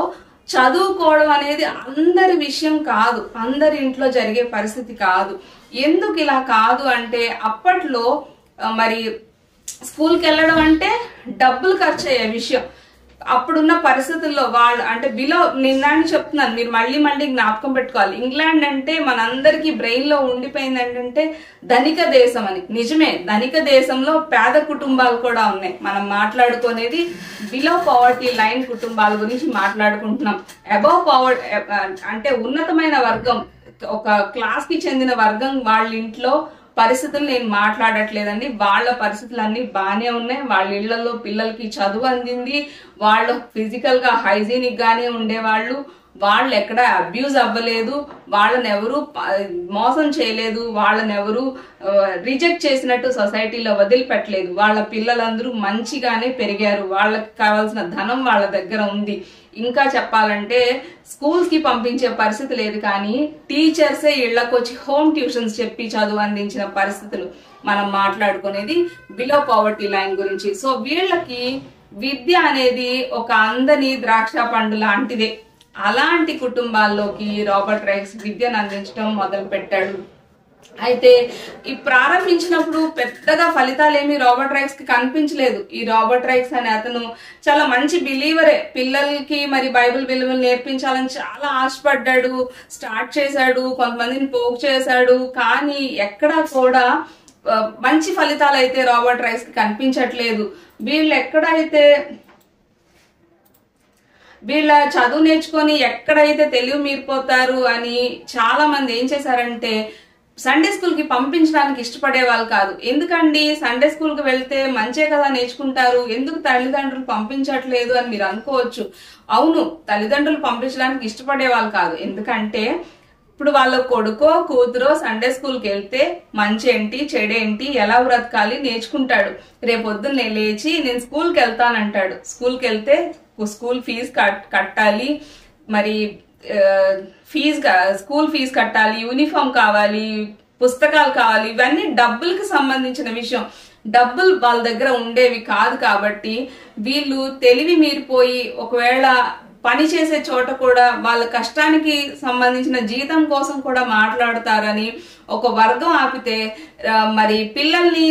చదువుకోవడం అనేది అందరి విషయం కాదు, అందరి ఇంట్లో జరిగే పరిస్థితి కాదు. ఎందుకు ఇలా కాదు అంటే అప్పట్లో మరి స్కూల్కి వెళ్ళడం అంటే డబ్బులు ఖర్చు అయ్యే విషయం. అప్పుడున్న పరిస్థితుల్లో వాళ్ళు అంటే నిన్నాన్ని చెప్తున్నాను, మీరు మళ్ళీ మళ్ళీ జ్ఞాపకం పెట్టుకోవాలి. ఇంగ్లాండ్ అంటే మనందరికీ బ్రెయిన్ లో ఉండిపోయింది ఏంటంటే ధనిక దేశం అని. నిజమే, ధనిక దేశంలో పేద కుటుంబాలు కూడా ఉన్నాయి. మనం మాట్లాడుకునేది బిలో పవర్టీ లైన్ కుటుంబాల గురించి మాట్లాడుకుంటున్నాం. అబౌవ్ పవర్టీ అంటే ఉన్నతమైన వర్గం, ఒక క్లాస్ కి చెందిన వర్గం వాళ్ళ ఇంట్లో పరిస్థితులు నేను మాట్లాడట్లేదండి. వాళ్ళ పరిస్థితులు అన్ని బాగానే ఉన్నాయి. వాళ్ళ ఇళ్లలో పిల్లలకి చదువు అందింది, వాళ్ళు ఫిజికల్ గా హైజీనిక్ గానే ఉండేవాళ్ళు, వాళ్ళు ఎక్కడ అబ్యూజ్ అవ్వలేదు, వాళ్ళని ఎవరు మోసం చేయలేదు, వాళ్ళని ఎవరు రిజెక్ట్ చేసినట్టు సొసైటీలో వదిలిపెట్టలేదు. వాళ్ళ పిల్లలందరూ మంచిగానే పెరిగారు, వాళ్ళకి కావాల్సిన ధనం వాళ్ళ దగ్గర ఉంది. ఇంకా చెప్పాలంటే స్కూల్స్ కి పంపించే పరిస్థితి లేదు, కానీ టీచర్సే ఇళ్లకు వచ్చి హోమ్ ట్యూషన్స్ చెప్పి చదువు అందించిన పరిస్థితులు మనం మాట్లాడుకునేది బిలో పవర్టీ లైన్ గురించి. సో వీళ్ళకి విద్య అనేది ఒక అందని ద్రాక్ష పండు లాంటిదే. అలాంటి కుటుంబాల్లోకి రాబర్ట్ రైక్స్ విద్యను అందించడం మొదలు పెట్టాడు. అయితే ఈ ప్రారంభించినప్పుడు పెద్దగా ఫలితాలు ఏమి రాబర్ట్ రైక్స్ కి కనిపించలేదు. ఈ రాబర్ట్ రైక్స్ అనే అతను చాలా మంచి బిలీవరే, పిల్లలకి మరి బైబిల్ విలువలు నేర్పించాలని చాలా ఆశపడ్డాడు, స్టార్ట్ చేశాడు, కొంతమందిని పోగు చేశాడు. కానీ ఎక్కడా కూడా మంచి ఫలితాలు అయితే రాబర్ట్ రైక్స్ కి కనిపించట్లేదు. వీళ్ళ చదువు నేర్చుకొని ఎక్కడైతే తెలివి మీరిపోతారు అని చాలా మంది ఏం చేశారంటే సండే స్కూల్ కి పంపించడానికి ఇష్టపడే వాళ్ళు కాదు. ఎందుకండి సండే స్కూల్ కి వెళ్తే మంచే కదా నేర్చుకుంటారు, ఎందుకు తల్లిదండ్రులు పంపించట్లేదు అని మీరు అనుకోవచ్చు. అవును, తల్లిదండ్రులు పంపించడానికి ఇష్టపడే వాళ్ళు కాదు. ఎందుకంటే ఇప్పుడు వాళ్ళ కొడుకో కూతురో సండే స్కూల్కి వెళ్తే మంచేంటి చెడేంటి ఎలా బ్రతకాలి నేర్చుకుంటాడు. రేపొద్దున్న లేచి నేను స్కూల్కి వెళ్తానంటాడు. స్కూల్కి వెళ్తే స్కూల్ ఫీజు కట్టాలి, మరి స్కూల్ ఫీజు కట్టాలి, యూనిఫామ్ కావాలి, పుస్తకాలు కావాలి. ఇవన్నీ డబ్బులకి సంబంధించిన విషయం. డబ్బులు వాళ్ళ దగ్గర ఉండేవి కాదు. కాబట్టి వీళ్ళు తెలివి మీరిపోయి ఒకవేళ పని చేసే చోట కూడా వాళ్ళ కష్టానికి సంబంధించిన జీతం కోసం కూడా మాట్లాడతారని ఒక వర్గం ఆపితే, మరి పిల్లల్ని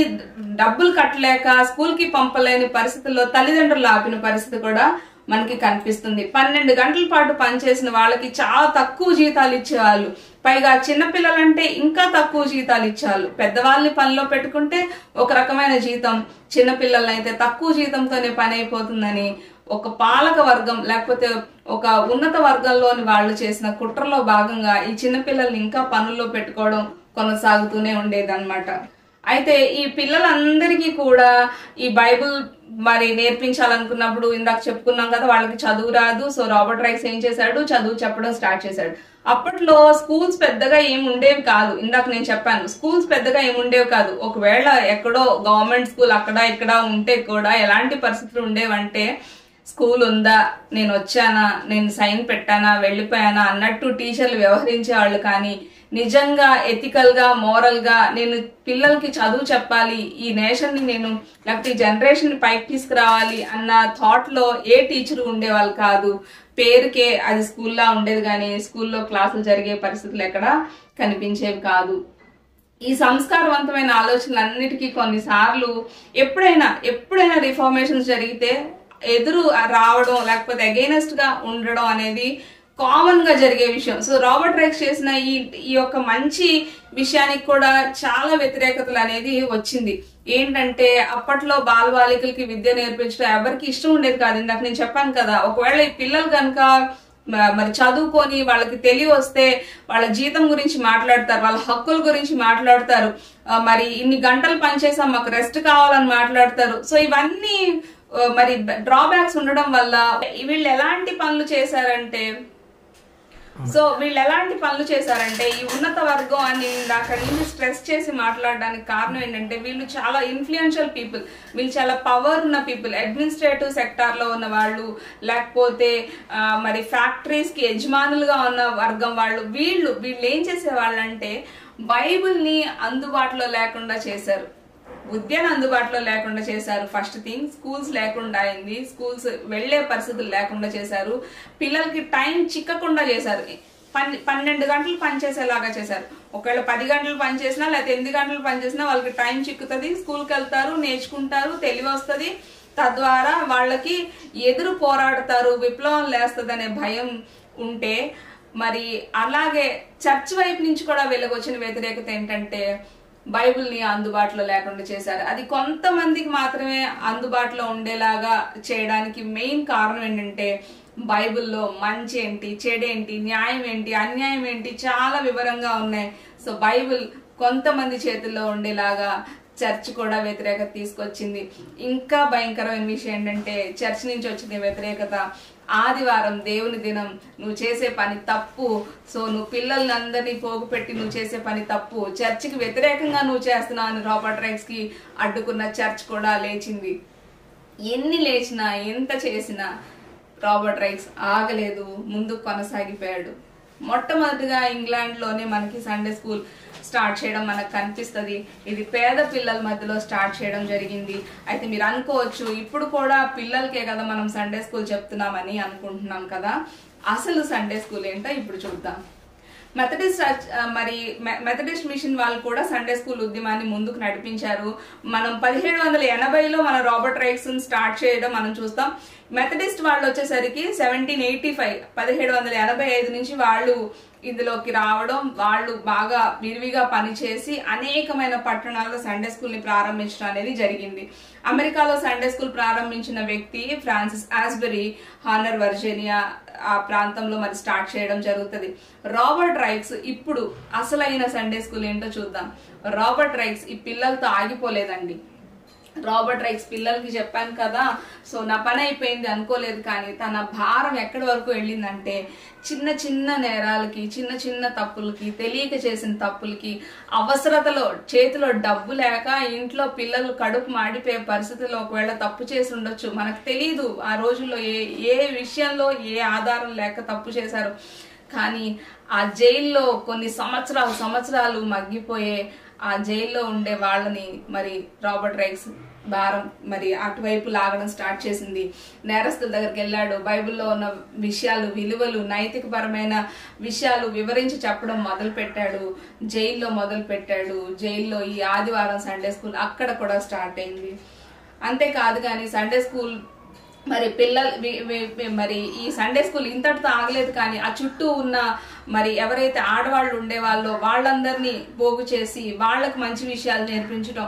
డబ్బులు కట్టలేక స్కూల్ కి పంపలేని పరిస్థితుల్లో తల్లిదండ్రులు ఆపిన పరిస్థితి కూడా మనకి కనిపిస్తుంది. 12 గంటల పాటు పనిచేసిన వాళ్ళకి చాలా తక్కువ జీతాలు ఇచ్చేవాళ్ళు. పైగా చిన్నపిల్లలంటే ఇంకా తక్కువ జీతాలు ఇచ్చేవాళ్ళు. పెద్దవాళ్ళని పనిలో పెట్టుకుంటే ఒక రకమైన జీతం, చిన్నపిల్లలని అయితే తక్కువ జీతంతోనే పని అయిపోతుందని ఒక పాలక వర్గం లేకపోతే ఒక ఉన్నత వర్గంలోని వాళ్ళు చేసిన కుట్రలో భాగంగా ఈ చిన్నపిల్లల్ని ఇంకా పనుల్లో పెట్టుకోవడం కొనసాగుతూనే ఉండేదన్నమాట. అయితే ఈ పిల్లలందరికీ కూడా ఈ బైబుల్ మరి నేర్పించాలనుకున్నప్పుడు ఇందాక చెప్పుకున్నాం కదా, వాళ్ళకి చదువు రాదు. సో రాబర్ట్ రైక్స్ ఏం చేశాడు, చదువు చెప్పడం స్టార్ట్ చేశాడు. అప్పట్లో స్కూల్స్ పెద్దగా ఏమి ఉండేవి కాదు. ఇందాక నేను చెప్పాను, స్కూల్స్ పెద్దగా ఏమి ఉండేవి కాదు. ఒకవేళ ఎక్కడో గవర్నమెంట్ స్కూల్ అక్కడ ఇక్కడ ఉంటే కూడా ఎలాంటి పరిస్థితులు ఉండేవంటే, స్కూల్ ఉందా, నేను వచ్చానా, నేను సైన్ పెట్టానా, వెళ్ళిపోయానా అన్నట్టు టీచర్లు వ్యవహరించేవాళ్ళు. కానీ నిజంగా ఎథికల్ గా మోరల్ గా నేను పిల్లలకి చదువు చెప్పాలి, ఈ నేషన్ ని నేను లేకపోతే ఈ జనరేషన్ ని పైకి తీసుకురావాలి అన్న థాట్ లో ఏ టీచర్ ఉండేవాళ్ళు కాదు. పేరుకే అది స్కూల్లా ఉండేది, కానీ స్కూల్లో క్లాసులు జరిగే పరిస్థితులు ఎక్కడ కనిపించేవి కాదు. ఈ సంస్కారవంతమైన ఆలోచనలన్నిటికీ కొన్నిసార్లు ఎప్పుడైనా రిఫార్మేషన్స్ జరిగితే ఎదురు రావడం లేకపోతే అగైనెస్ట్ గా ఉండడం అనేది కామన్ గా జరిగే విషయం. సో రాబర్ట్ రైక్స్ చేసిన ఈ యొక్క మంచి విషయానికి కూడా చాలా వ్యతిరేకతలు అనేది వచ్చింది. ఏంటంటే అప్పట్లో బాలబాలికలకి విద్య నేర్పించడం ఎవరికి ఇష్టం ఉండేది కాదు. ఇందాక నేను చెప్పాను కదా, ఒకవేళ ఈ పిల్లలు కనుక మరి చదువుకొని వాళ్ళకి తెలివి వస్తే వాళ్ళ జీతం గురించి మాట్లాడతారు, వాళ్ళ హక్కుల గురించి మాట్లాడతారు, మరి ఇన్ని గంటలు పనిచేసాం మాకు రెస్ట్ కావాలని మాట్లాడతారు. సో ఇవన్నీ మరి డ్రాబ్యాక్స్ ఉండడం వల్ల వీళ్ళు ఎలాంటి పనులు చేశారంటే ఈ ఉన్నత వర్గం అని అక్కడి నుంచి స్ట్రెస్ చేసి మాట్లాడడానికి కారణం ఏంటంటే వీళ్ళు చాలా ఇన్ఫ్లుయెన్షియల్ పీపుల్, వీళ్ళు చాలా పవర్ ఉన్న పీపుల్, అడ్మినిస్ట్రేటివ్ సెక్టార్ లో ఉన్న వాళ్ళు, లేకపోతే మరి ఫ్యాక్టరీస్ కి యజమానులుగా ఉన్న వర్గం వాళ్ళు. వీళ్ళు ఏం చేసేవాళ్ళు అంటే బైబిల్ ని అందుబాటులో లేకుండా చేశారు, విద్యను అందుబాటులో లేకుండా చేశారు. ఫస్ట్ థింగ్, స్కూల్స్ లేకుండా అయింది, స్కూల్స్ వెళ్లే పరిస్థితులు లేకుండా చేశారు, పిల్లలకి టైం చిక్కకుండా చేశారు, 12 గంటలు పనిచేసేలాగా చేశారు. ఒకవేళ 10 గంటలు పనిచేసినా లేకపోతే 8 గంటలు పనిచేసినా వాళ్ళకి టైం చిక్కుతుంది, స్కూల్కి వెళ్తారు, నేర్చుకుంటారు, తెలివి వస్తుంది, తద్వారా వాళ్ళకి ఎదురు పోరాడతారు, విప్లవం లేస్తుంది అనే భయం ఉంటే. మరి అలాగే చర్చ్ వైపు నుంచి కూడా వీళ్ళకొచ్చిన వ్యతిరేకత ఏంటంటే బైబిల్ని అందుబాటులో లేకుండా చేశారు. అది కొంతమందికి మాత్రమే అందుబాటులో ఉండేలాగా చేయడానికి మెయిన్ కారణం ఏంటంటే బైబిల్లో మంచి ఏంటి, చెడేంటి, న్యాయం ఏంటి, అన్యాయం ఏంటి చాలా వివరంగా ఉన్నాయి. సో బైబిల్ కొంతమంది చేతుల్లో ఉండేలాగా చర్చ్ కూడా వ్యతిరేకత తీసుకొచ్చింది. ఇంకా భయంకరమైన విషయం ఏంటంటే చర్చ్ నుంచి వచ్చిన వ్యతిరేకత, ఆదివారం దేవుని దినం, నువ్వు చేసే పని తప్పు, సో నువ్వు పిల్లల్ని అందరినీ పోగు పెట్టి నువ్వు చేసే పని తప్పు, చర్చికి వ్యతిరేకంగా నువ్వు చేస్తున్నావు అని రాబర్ట్ రైక్స్ కి అడ్డుకున్న చర్చ్ కూడా లేచింది. ఎన్ని లేచినా ఎంత చేసినా రాబర్ట్ రైక్స్ ఆగలేదు, ముందుకు కొనసాగిపోయాడు. మొట్టమొదటిగా ఇంగ్లాండ్ లోనే మనకి సండే స్కూల్ స్టార్ట్ చేయడం మనకు కనిపిస్తుంది. ఇది పేద పిల్లల మధ్యలో స్టార్ట్ చేయడం జరిగింది. అయితే మీరు అనుకోవచ్చు ఇప్పుడు కూడా పిల్లలకే కదా మనం సండే స్కూల్ చెప్తున్నామని అనుకుంటున్నాం కదా. అసలు సండే స్కూల్ ఏంటో ఇప్పుడు చూద్దాం. మెథడిస్ట్ మిషన్ వాళ్ళు కూడా సండే స్కూల్ ఉద్యమాన్ని ముందుకు నడిపించారు. మనం 1780లో మన రాబర్ట్ రైక్స్ స్టార్ట్ చేయడం మనం చూస్తాం. మెథడిస్ట్ వాళ్ళు వచ్చేసరికి 1785 నుంచి వాళ్ళు ఇందులోకి రావడం, వాళ్ళు బాగా విరివిగా పనిచేసి అనేకమైన పట్టణాల్లో సండే స్కూల్ ని ప్రారంభించడం అనేది జరిగింది. అమెరికాలో సండే స్కూల్ ప్రారంభించిన వ్యక్తి ఫ్రాన్సిస్ ఆస్బెరీ, హానర్ వర్జీనియా ఆ ప్రాంతంలో మరి స్టార్ట్ చేయడం జరుగుతుంది. రాబర్ట్ రైక్స్ ఇప్పుడు అసలైన సండే స్కూల్ ఏంటో చూద్దాం. రాబర్ట్ రైక్స్ ఈ పిల్లలతో ఆగిపోలేదండి. రాబర్ట్ రైక్స్ పిల్లలకి చెప్పాను కదా, సో నా పని అయిపోయింది అనుకోలేదు, కానీ తన భారం ఎక్కడి వరకు వెళ్ళిందంటే చిన్న చిన్న నేరాలకి, చిన్న చిన్న తప్పులకి, తెలియక చేసిన తప్పులకి, అవసరతలో చేతిలో డబ్బు లేక ఇంట్లో పిల్లలు కడుపు మాడిపోయే పరిస్థితుల్లో ఒకవేళ తప్పు చేసి ఉండొచ్చు, మనకు తెలియదు ఆ రోజుల్లో ఏ విషయంలో ఏ ఆధారం లేక తప్పు చేశారు. కానీ ఆ జైల్లో కొన్ని సంవత్సరాలు మగ్గిపోయే ఆ జైల్లో ఉండే వాళ్ళని మరి రాబర్ట్ రైక్స్ భారం మరి అటువైపు లాగడం స్టార్ట్ చేసింది. నేరస్తుల దగ్గరికి వెళ్ళాడు, బైబిల్లో ఉన్న విషయాలు, విలువలు, నైతికపరమైన విషయాలు వివరించి చెప్పడం మొదలు పెట్టాడు. జైల్లో ఈ ఆదివారం సండే స్కూల్ అక్కడ కూడా స్టార్ట్ అయింది. అంతేకాదు కానీ సండే స్కూల్ మరి మరి ఈ సండే స్కూల్ ఇంతటితో ఆగలేదు, కానీ ఆ చుట్టూ ఉన్న మరి ఎవరైతే ఆడవాళ్ళు ఉండేవాళ్ళో వాళ్ళందరినీ పోగు చేసి వాళ్ళకి మంచి విషయాలు నేర్పించడం,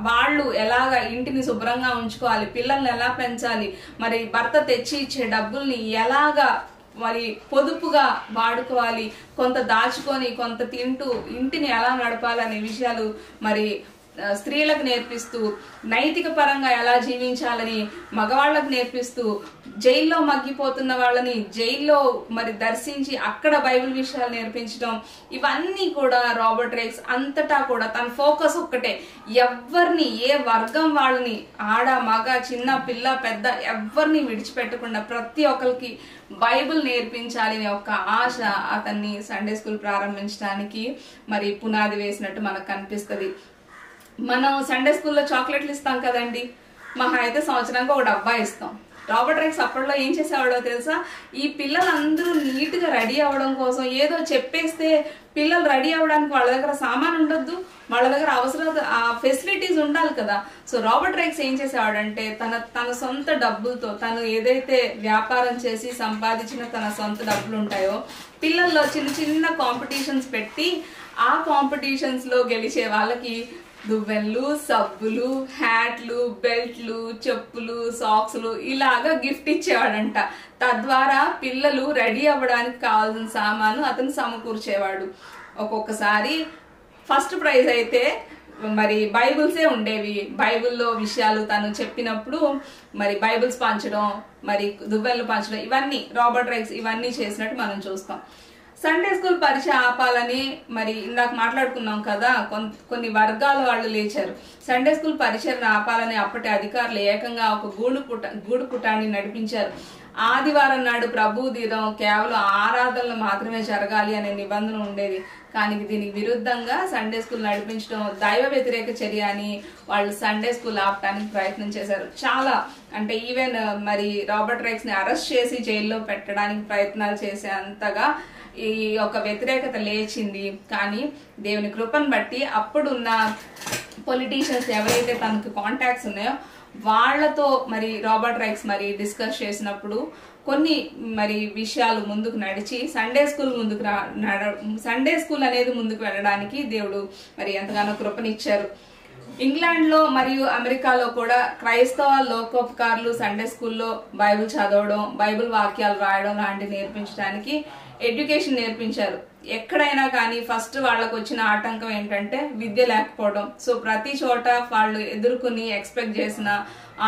వాళ్ళు ఎలాగ ఇంటిని శుభ్రంగా ఉంచుకోవాలి, పిల్లల్ని ఎలా పెంచాలి, మరి భర్త తెచ్చి ఇచ్చే డబ్బుల్ని ఎలాగా మరి పొదుపుగా వాడుకోవాలి, కొంత దాచుకొని కొంత తింటూ ఇంటిని ఎలా నడపాలనే విషయాలు మరి స్త్రీలకు నేర్పిస్తూ, నైతిక పరంగా ఎలా జీవించాలని మగవాళ్ళకు నేర్పిస్తూ, జైల్లో మగ్గిపోతున్న వాళ్ళని జైల్లో మరి దర్శించి అక్కడ బైబిల్ విషయాలు నేర్పించడం, ఇవన్నీ కూడా రాబర్ట్ రైక్స్ అంతటా కూడా తన ఫోకస్ ఒక్కటే, ఎవరిని ఏ వర్గం వాళ్ళని, ఆడ మగ చిన్న పిల్ల పెద్ద ఎవరిని విడిచిపెట్టకుండా ప్రతి ఒక్కరికి బైబిల్ నేర్పించాలి అనే ఒక ఆశ అతన్ని సండే స్కూల్ ప్రారంభించడానికి మరి పునాది వేసినట్టు మనకు కనిపిస్తుంది. మనం సండే స్కూల్లో చాక్లెట్లు ఇస్తాం కదండి, మహా అయితే సంవత్సరానికి ఒక డబ్బా ఇస్తాం. రాబర్ట్ రైక్స్ అప్పట్లో ఏం చేసేవాడో తెలుసా, ఈ పిల్లలందరూ నీట్గా రెడీ అవ్వడం కోసం ఏదో చెప్పేస్తే పిల్లలు రెడీ అవ్వడానికి వాళ్ళ దగ్గర సామాన్ ఉండొద్దు, వాళ్ళ దగ్గర ఆ ఫెసిలిటీస్ ఉండాలి కదా. సో రాబర్ట్ రైక్స్ ఏం చేసేవాడంటే తన సొంత డబ్బులతో తను ఏదైతే వ్యాపారం చేసి సంపాదించిన తన సొంత డబ్బులు ఉంటాయో పిల్లల్లో చిన్న చిన్న కాంపిటీషన్స్ పెట్టి ఆ కాంపిటీషన్స్ లో గెలిచే వాళ్ళకి దువ్వెన్లు, సబ్బులు, హ్యాట్లు, బెల్ట్లు, చెప్పులు, సాక్స్లు ఇలాగా గిఫ్ట్ ఇచ్చేవాడంట. తద్వారా పిల్లలు రెడీ అవ్వడానికి కావాల్సిన సామాను అతను సమకూర్చేవాడు. ఒక్కొక్కసారి ఫస్ట్ ప్రైజ్ అయితే మరి బైబుల్సే ఉండేవి. బైబుల్లో విషయాలు తను చెప్పినప్పుడు మరి బైబుల్స్ పంచడం, మరి దువ్వెన్లు పంచడం, ఇవన్నీ రాబర్ట్ రైక్స్ ఇవన్నీ చేసినట్టు మనం చూస్తాం. సండే స్కూల్ పరిచయం ఆపాలని మరి ఇందాక మాట్లాడుకున్నాం కదా, కొన్ని వర్గాల వాళ్ళు లేచారు. సండే స్కూల్ పరిచయం ఆపాలని అప్పటి అధికారులు ఏకంగా ఒక గూడు పుటాన్ని నడిపించారు. ఆదివారం నాడు ప్రభు దినం కేవలం ఆరాధనలు మాత్రమే జరగాలి అనే నిబంధన ఉండేది. కానీ దీనికి విరుద్ధంగా సండే స్కూల్ నడిపించడం దైవ వ్యతిరేక చర్య అని వాళ్ళు సండే స్కూల్ ఆపడానికి ప్రయత్నం చేశారు. చాలా అంటే ఈవెన్ మరి రాబర్ట్ రైక్స్ ని అరెస్ట్ చేసి జైల్లో పెట్టడానికి ప్రయత్నాలు చేసే అంతగా ఈ యొక్క వ్యతిరేకత లేచింది. కానీ దేవుని కృపను బట్టి అప్పుడున్న పొలిటీషియన్స్ ఎవరైతే తనకు కాంటాక్ట్స్ ఉన్నాయో వాళ్లతో మరి రాబర్ట్ రైక్స్ మరి డిస్కస్ చేసినప్పుడు కొన్ని మరి విషయాలు ముందుకు నడిచి సండే స్కూల్ అనేది ముందుకు వెళ్ళడానికి దేవుడు మరి ఎంతగానో కృపనిచ్చారు. ఇంగ్లాండ్ లో మరియు అమెరికాలో కూడా క్రైస్తవ లోకోపకారులు సండే స్కూల్లో బైబిల్ చదవడం, బైబిల్ వాక్యాలు రాయడం లాంటివి నేర్పించడానికి ఎడ్యుకేషన్ నేర్పించారు. ఎక్కడైనా కానీ ఫస్ట్ వాళ్ళకు వచ్చిన ఆటంకం ఏంటంటే విద్య లేకపోవడం. సో ప్రతి చోట వాళ్ళు ఎదుర్కొని ఎక్స్పెక్ట్ చేసిన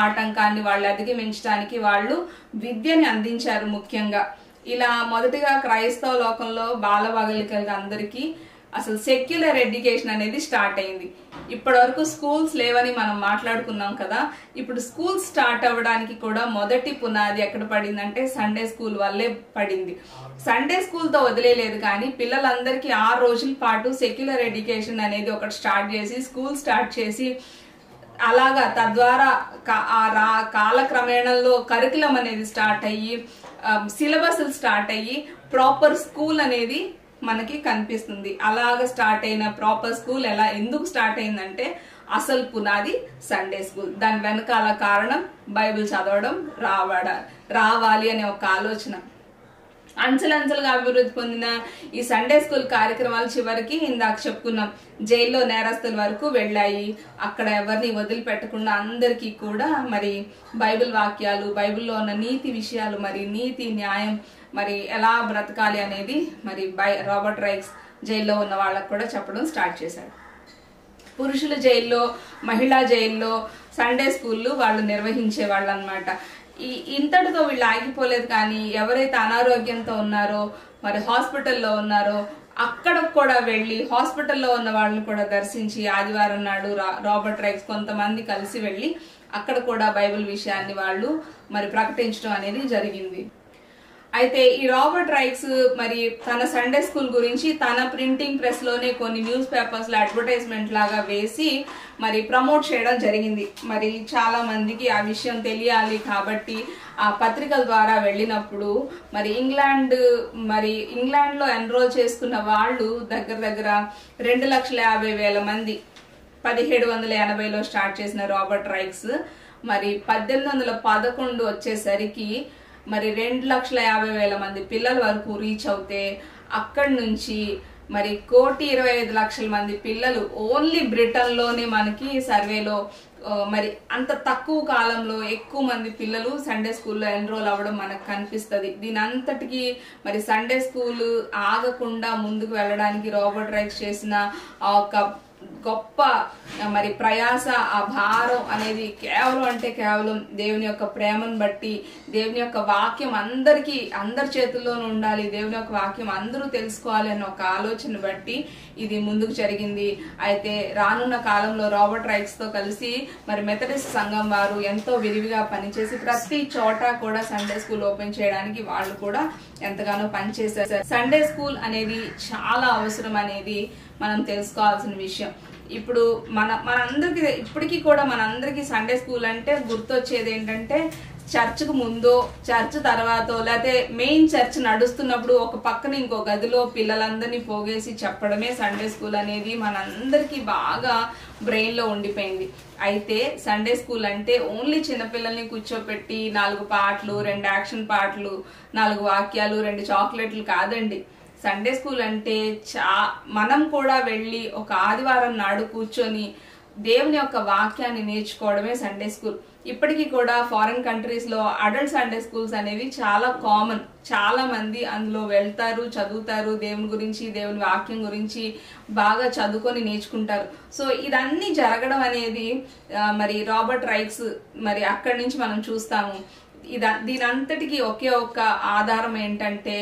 ఆటంకాన్ని వాళ్ళు అధిగమించడానికి వాళ్ళు విద్యని అందించారు. ముఖ్యంగా ఇలా మొదటిగా క్రైస్తవ లోకంలో బాలబాలికలకి అందరికీ అసలు సెక్యులర్ ఎడ్యుకేషన్ అనేది స్టార్ట్ అయింది. ఇప్పటి వరకు స్కూల్స్ లేవని మనం మాట్లాడుకున్నాం కదా. ఇప్పుడు స్కూల్స్ స్టార్ట్ అవ్వడానికి కూడా మొదటి పునాది ఎక్కడ పడిందంటే సండే స్కూల్ వల్లే పడింది. సండే స్కూల్ తో వదిలేదు కానీ పిల్లలందరికీ 6 రోజుల పాటు సెక్యులర్ ఎడ్యుకేషన్ అనేది ఒకటి స్టార్ట్ చేసి స్కూల్ స్టార్ట్ చేసి అలాగా తద్వారా కాలక్రమేణంలో కరికులం అనేది స్టార్ట్ అయ్యి సిలబస్ స్టార్ట్ అయ్యి ప్రాపర్ స్కూల్ అనేది మనకి కనిపిస్తుంది. అలాగా స్టార్ట్ అయిన ప్రాపర్ స్కూల్ ఎందుకు స్టార్ట్ అయిందంటే అసలు పునాది సండే స్కూల్. దాని వెనకాల కారణం బైబిల్ చదవడం రావాలి అనే ఒక ఆలోచన. అంచెలంచెలుగా అభివృద్ధి పొందిన ఈ సండే స్కూల్ కార్యక్రమాలు చివరికి ఇందాక చెప్పుకున్నాం జైల్లో నేరస్తుల వరకు వెళ్ళాయి. అక్కడ ఎవరిని వదిలిపెట్టకుండా అందరికీ కూడా మరి బైబిల్ వాక్యాలు, బైబిల్లో ఉన్న నీతి విషయాలు, మరి నీతి న్యాయం మరి ఎలా బ్రతకాలి అనేది మరి రాబర్ట్ రైక్స్ జైల్లో ఉన్న వాళ్ళకు కూడా చెప్పడం స్టార్ట్ చేశాడు. పురుషుల జైల్లో, మహిళా జైల్లో సండే స్కూళ్ళు వాళ్ళు నిర్వహించే వాళ్ళు అనమాట. ఇంతటితో వీళ్ళు ఆగిపోలేదు కానీ ఎవరైతే అనారోగ్యంతో ఉన్నారో మరి హాస్పిటల్లో ఉన్నారో అక్కడ కూడా వెళ్ళి హాస్పిటల్లో ఉన్న వాళ్ళని కూడా దర్శించి ఆదివారం నాడు రాబర్ట్ రైక్స్ కొంతమంది కలిసి వెళ్ళి అక్కడ కూడా బైబిల్ విషయాన్ని వాళ్ళు మరి ప్రకటించడం అనేది జరిగింది. అయితే ఈ రాబర్ట్ రైక్స్ మరి తన సండే స్కూల్ గురించి తన ప్రింటింగ్ ప్రెస్ లోనే కొన్ని న్యూస్ పేపర్స్ లో అడ్వర్టైజ్మెంట్ లాగా వేసి మరి ప్రమోట్ చేయడం జరిగింది. మరి చాలా మందికి ఆ విషయం తెలియాలి కాబట్టి ఆ పత్రికల ద్వారా వెళ్ళినప్పుడు మరి ఇంగ్లాండ్ లో ఎన్రోల్ చేసుకున్న వాళ్ళు దగ్గర 2,50,000 మంది 1780లో స్టార్ట్ చేసిన రాబర్ట్ రైక్స్ మరి 1811 వచ్చేసరికి మరి 2,50,000 మంది పిల్లల వరకు రీచ్ అవుతే అక్కడి నుంచి మరి 1,25,00,000 మంది పిల్లలు ఓన్లీ బ్రిటన్ లోనే మనకి సర్వేలో మరి అంత తక్కువ కాలంలో ఎక్కువ మంది పిల్లలు సండే స్కూల్లో ఎన్రోల్ అవ్వడం మనకు కనిపిస్తుంది. దీని అంతటికి మరి సండే స్కూల్ ఆగకుండా ముందుకు వెళ్ళడానికి రాబర్ట్ రైక్స్ చేసిన ఒక గొప్ప మరి ప్రయాస, ఆ భారం అనేది కేవలం దేవుని యొక్క ప్రేమను బట్టి, దేవుని యొక్క వాక్యం అందరి చేతుల్లోనూ ఉండాలి, దేవుని యొక్క వాక్యం అందరూ తెలుసుకోవాలి అన్న ఒక ఆలోచన బట్టి ఇది ముందుకు జరిగింది. అయితే రానున్న కాలంలో రాబర్ట్ రైక్స్ తో కలిసి మరి మెథడిస్ట్ సంఘం వారు ఎంతో విరివిగా పనిచేసి ప్రతి చోట కూడా సండే స్కూల్ ఓపెన్ చేయడానికి వాళ్ళు కూడా ఎంతగానో పనిచేశారు. సండే స్కూల్ అనేది చాలా అవసరం అనేది మనం తెలుసుకోవాల్సిన విషయం. ఇప్పుడు మనందరికి ఇప్పటికీ కూడా మనందరికి సండే స్కూల్ అంటే గుర్తొచ్చేది ఏంటంటే చర్చ్కు ముందో చర్చ్ తర్వాతో లేకపోతే మెయిన్ చర్చ్ నడుస్తున్నప్పుడు ఒక పక్కన ఇంకో గదిలో పిల్లలందరినీ పోగేసి చెప్పడమే సండే స్కూల్ అనేది మనందరికీ బాగా బ్రెయిన్లో ఉండిపోయింది. అయితే సండే స్కూల్ అంటే ఓన్లీ చిన్నపిల్లల్ని కూర్చోపెట్టి 4 పాటలు, 2 యాక్షన్ పాటలు, 4 వాక్యాలు, 2 చాక్లెట్లు కాదండి. సండే స్కూల్ అంటే మనం కూడా వెళ్ళి ఒక ఆదివారం నాడు కూర్చొని దేవుని యొక్క వాక్యాన్ని నేర్చుకోవడమే సండే స్కూల్. ఇప్పటికీ కూడా ఫారిన్ కంట్రీస్ లో అడల్ట్ సండే స్కూల్స్ అనేవి చాలా కామన్. చాలా మంది అందులో వెళ్తారు, చదువుతారు, దేవుని గురించి దేవుని వాక్యం గురించి బాగా చదువుకొని నేర్చుకుంటారు. సో ఇదన్నీ జరగడం అనేది మరి రాబర్ట్ రైక్స్ మరి అక్కడి నుంచి మనం చూస్తాము. దీని అంతటికి ఒకే ఒక్క ఆధారం ఏంటంటే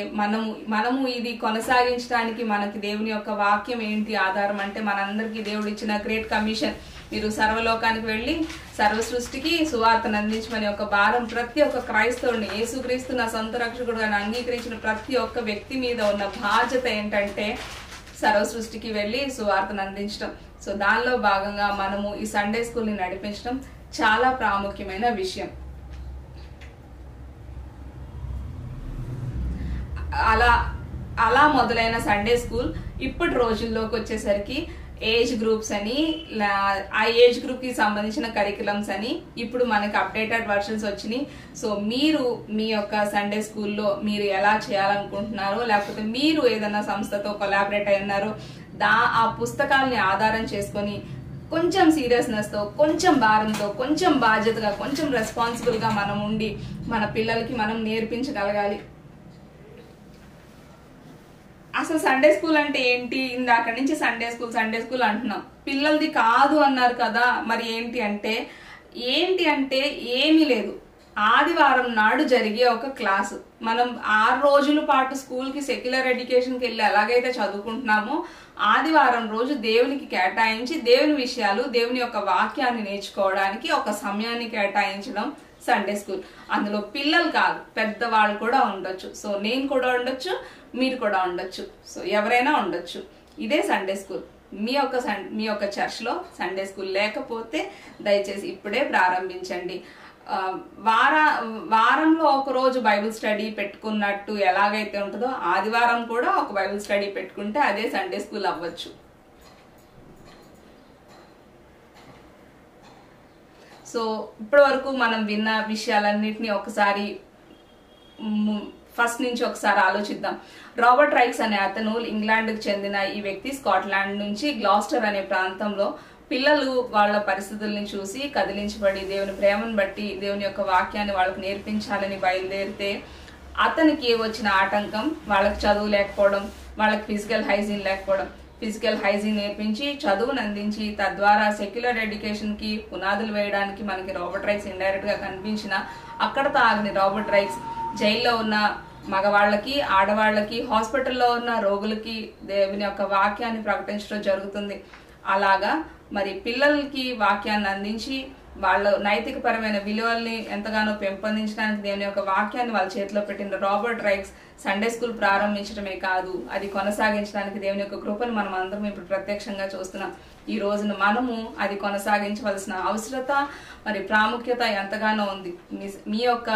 మనము ఇది కొనసాగించడానికి మనకి దేవుని యొక్క వాక్యం ఏంటి ఆధారం అంటే మనందరికీ దేవుడు ఇచ్చిన గ్రేట్ కమిషన్. మీరు సర్వలోకానికి వెళ్ళి సర్వ సృష్టికి సువార్తను అందించమని ఒక భారం ప్రతి ఒక్క క్రైస్తవుడిని, యేసుక్రీస్తు నా సొంత రక్షకుడుగా అంగీకరించిన ప్రతి ఒక్క వ్యక్తి మీద ఉన్న బాధ్యత ఏంటంటే సర్వ సృష్టికి వెళ్ళి సువార్తను అందించడం. సో దానిలో భాగంగా మనము ఈ సండే స్కూల్ని నడిపించడం చాలా ప్రాముఖ్యమైన విషయం. అలా మొదలైన సండే స్కూల్ ఇప్పటి రోజుల్లోకి వచ్చేసరికి ఏజ్ గ్రూప్స్ అని, ఆ ఏజ్ గ్రూప్ కి సంబంధించిన కరికులమ్స్ అని ఇప్పుడు మనకి అప్డేటెడ్ వర్షన్స్ వచ్చినాయి. సో మీరు మీ యొక్క సండే స్కూల్లో మీరు ఎలా చేయాలనుకుంటున్నారో, లేకపోతే మీరు ఏదైనా సంస్థతో కొలాబరేట్ అయి ఉన్నారో ఆ పుస్తకాలని ఆధారం చేసుకొని కొంచెం సీరియస్నెస్ తో, కొంచెం భారంతో, కొంచెం బాధ్యతగా, కొంచెం రెస్పాన్సిబుల్ గా మనం ఉండి మన పిల్లలకి మనం నేర్పించగలగాలి. అసలు సండే స్కూల్ అంటే ఏంటి? ఇందాక నుంచి సండే స్కూల్ అంటున్నాం. పిల్లలది కాదు అన్నారు కదా, మరి ఏంటి అంటే ఏమీ లేదు. ఆదివారం నాడు జరిగే ఒక క్లాసు. మనం 6 రోజుల పాటు స్కూల్కి సెక్యులర్ ఎడ్యుకేషన్కి వెళ్ళి ఎలాగైతే చదువుకుంటున్నామో ఆదివారం రోజు దేవునికి కేటాయించి దేవుని విషయాలు, దేవుని యొక్క వాక్యాన్ని నేర్చుకోవడానికి ఒక సమయాన్ని కేటాయించడం సండే స్కూల్. అందులో పిల్లలు కాదు, పెద్దవాళ్ళు కూడా ఉండొచ్చు. సో నేను కూడా ఉండొచ్చు, మీరు కూడా ఉండొచ్చు, సో ఎవరైనా ఉండొచ్చు. ఇదే సండే స్కూల్. మీ యొక్క చర్చ్లో సండే స్కూల్ లేకపోతే దయచేసి ఇప్పుడే ప్రారంభించండి. వారంలో ఒక రోజు బైబిల్ స్టడీ పెట్టుకున్నట్టు ఎలాగైతే ఉంటుందో ఆదివారం కూడా ఒక బైబిల్ స్టడీ పెట్టుకుంటే అదే సండే స్కూల్ అవ్వచ్చు. సో ఇప్పటి వరకు మనం విన్న విషయాలన్నిటినీ ఒకసారి ఫస్ట్ నుంచి ఒకసారి ఆలోచిద్దాం. రాబర్ట్ రైక్స్ అనే అతను ఇంగ్లాండ్కి చెందిన ఈ వ్యక్తి స్కాట్లాండ్ నుంచి గ్లాస్టర్ అనే ప్రాంతంలో పిల్లలు వాళ్ళ పరిస్థితుల్ని చూసి కదిలించబడి దేవుని ప్రేమను బట్టి దేవుని యొక్క వాక్యాన్ని వాళ్ళకి నేర్పించాలని బయలుదేరితే అతనికి వచ్చిన ఆటంకం వాళ్ళకి చదువు లేకపోవడం, వాళ్ళకి ఫిజికల్ హైజీన్ లేకపోవడం. ఫిజికల్ హైజీన్ నేర్పించి చదువును అందించి తద్వారా సెక్యులర్ ఎడ్యుకేషన్ కి పునాదులు వేయడానికి మనకి రాబర్ట్ రైక్స్ ఇండైరెక్ట్ గా కనిపించిన అక్కడతో ఆగిన రాబర్ట్ రైక్స్ జైల్లో ఉన్న మగవాళ్ళకి, ఆడవాళ్ళకి, హాస్పిటల్లో ఉన్న రోగులకి దేవుని యొక్క వాక్యాన్ని ప్రకటించడం జరుగుతుంది. అలాగా మరి పిల్లలకి వాక్యాన్ని అందించి వాళ్ళ నైతికపరమైన విలువల్ని ఎంతగానో పెంపొందించడానికి దేవుని యొక్క వాక్యాన్ని వాళ్ళ చేతిలో పెట్టిన రాబర్ట్ రైక్స్ సండే స్కూల్ ప్రారంభించడమే కాదు, అది కొనసాగించడానికి దేవుని యొక్క కృపను మనం అందరం ఇప్పుడు ప్రత్యక్షంగా చూస్తున్నాం. ఈ రోజున మనము అది కొనసాగించవలసిన అవసరత మరి ప్రాముఖ్యత ఎంతగానో ఉంది. మీ యొక్క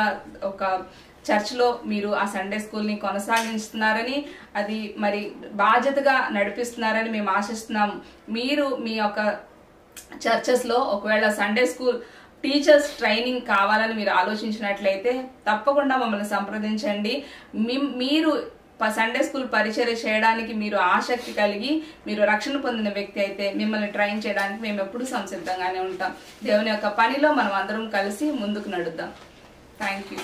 చర్చ్లో మీరు ఆ సండే స్కూల్ని కొనసాగిస్తున్నారని, అది మరి బాధ్యతగా నడిపిస్తున్నారని మేము ఆశిస్తున్నాము. మీరు మీ యొక్క చర్చెస్లో ఒకవేళ సండే స్కూల్ టీచర్స్ ట్రైనింగ్ కావాలని మీరు ఆలోచించినట్లయితే తప్పకుండా మమ్మల్ని సంప్రదించండి. మీరు సండే స్కూల్ పరిచర్య చేయడానికి మీరు ఆసక్తి కలిగి మీరు రక్షణ పొందిన వ్యక్తి అయితే మిమ్మల్ని ట్రైన్ చేయడానికి మేము ఎప్పుడూ సంసిద్ధంగానే ఉంటాం. దేవుని యొక్క పనిలో మనం అందరం కలిసి ముందుకు నడుద్దాం. Thank you.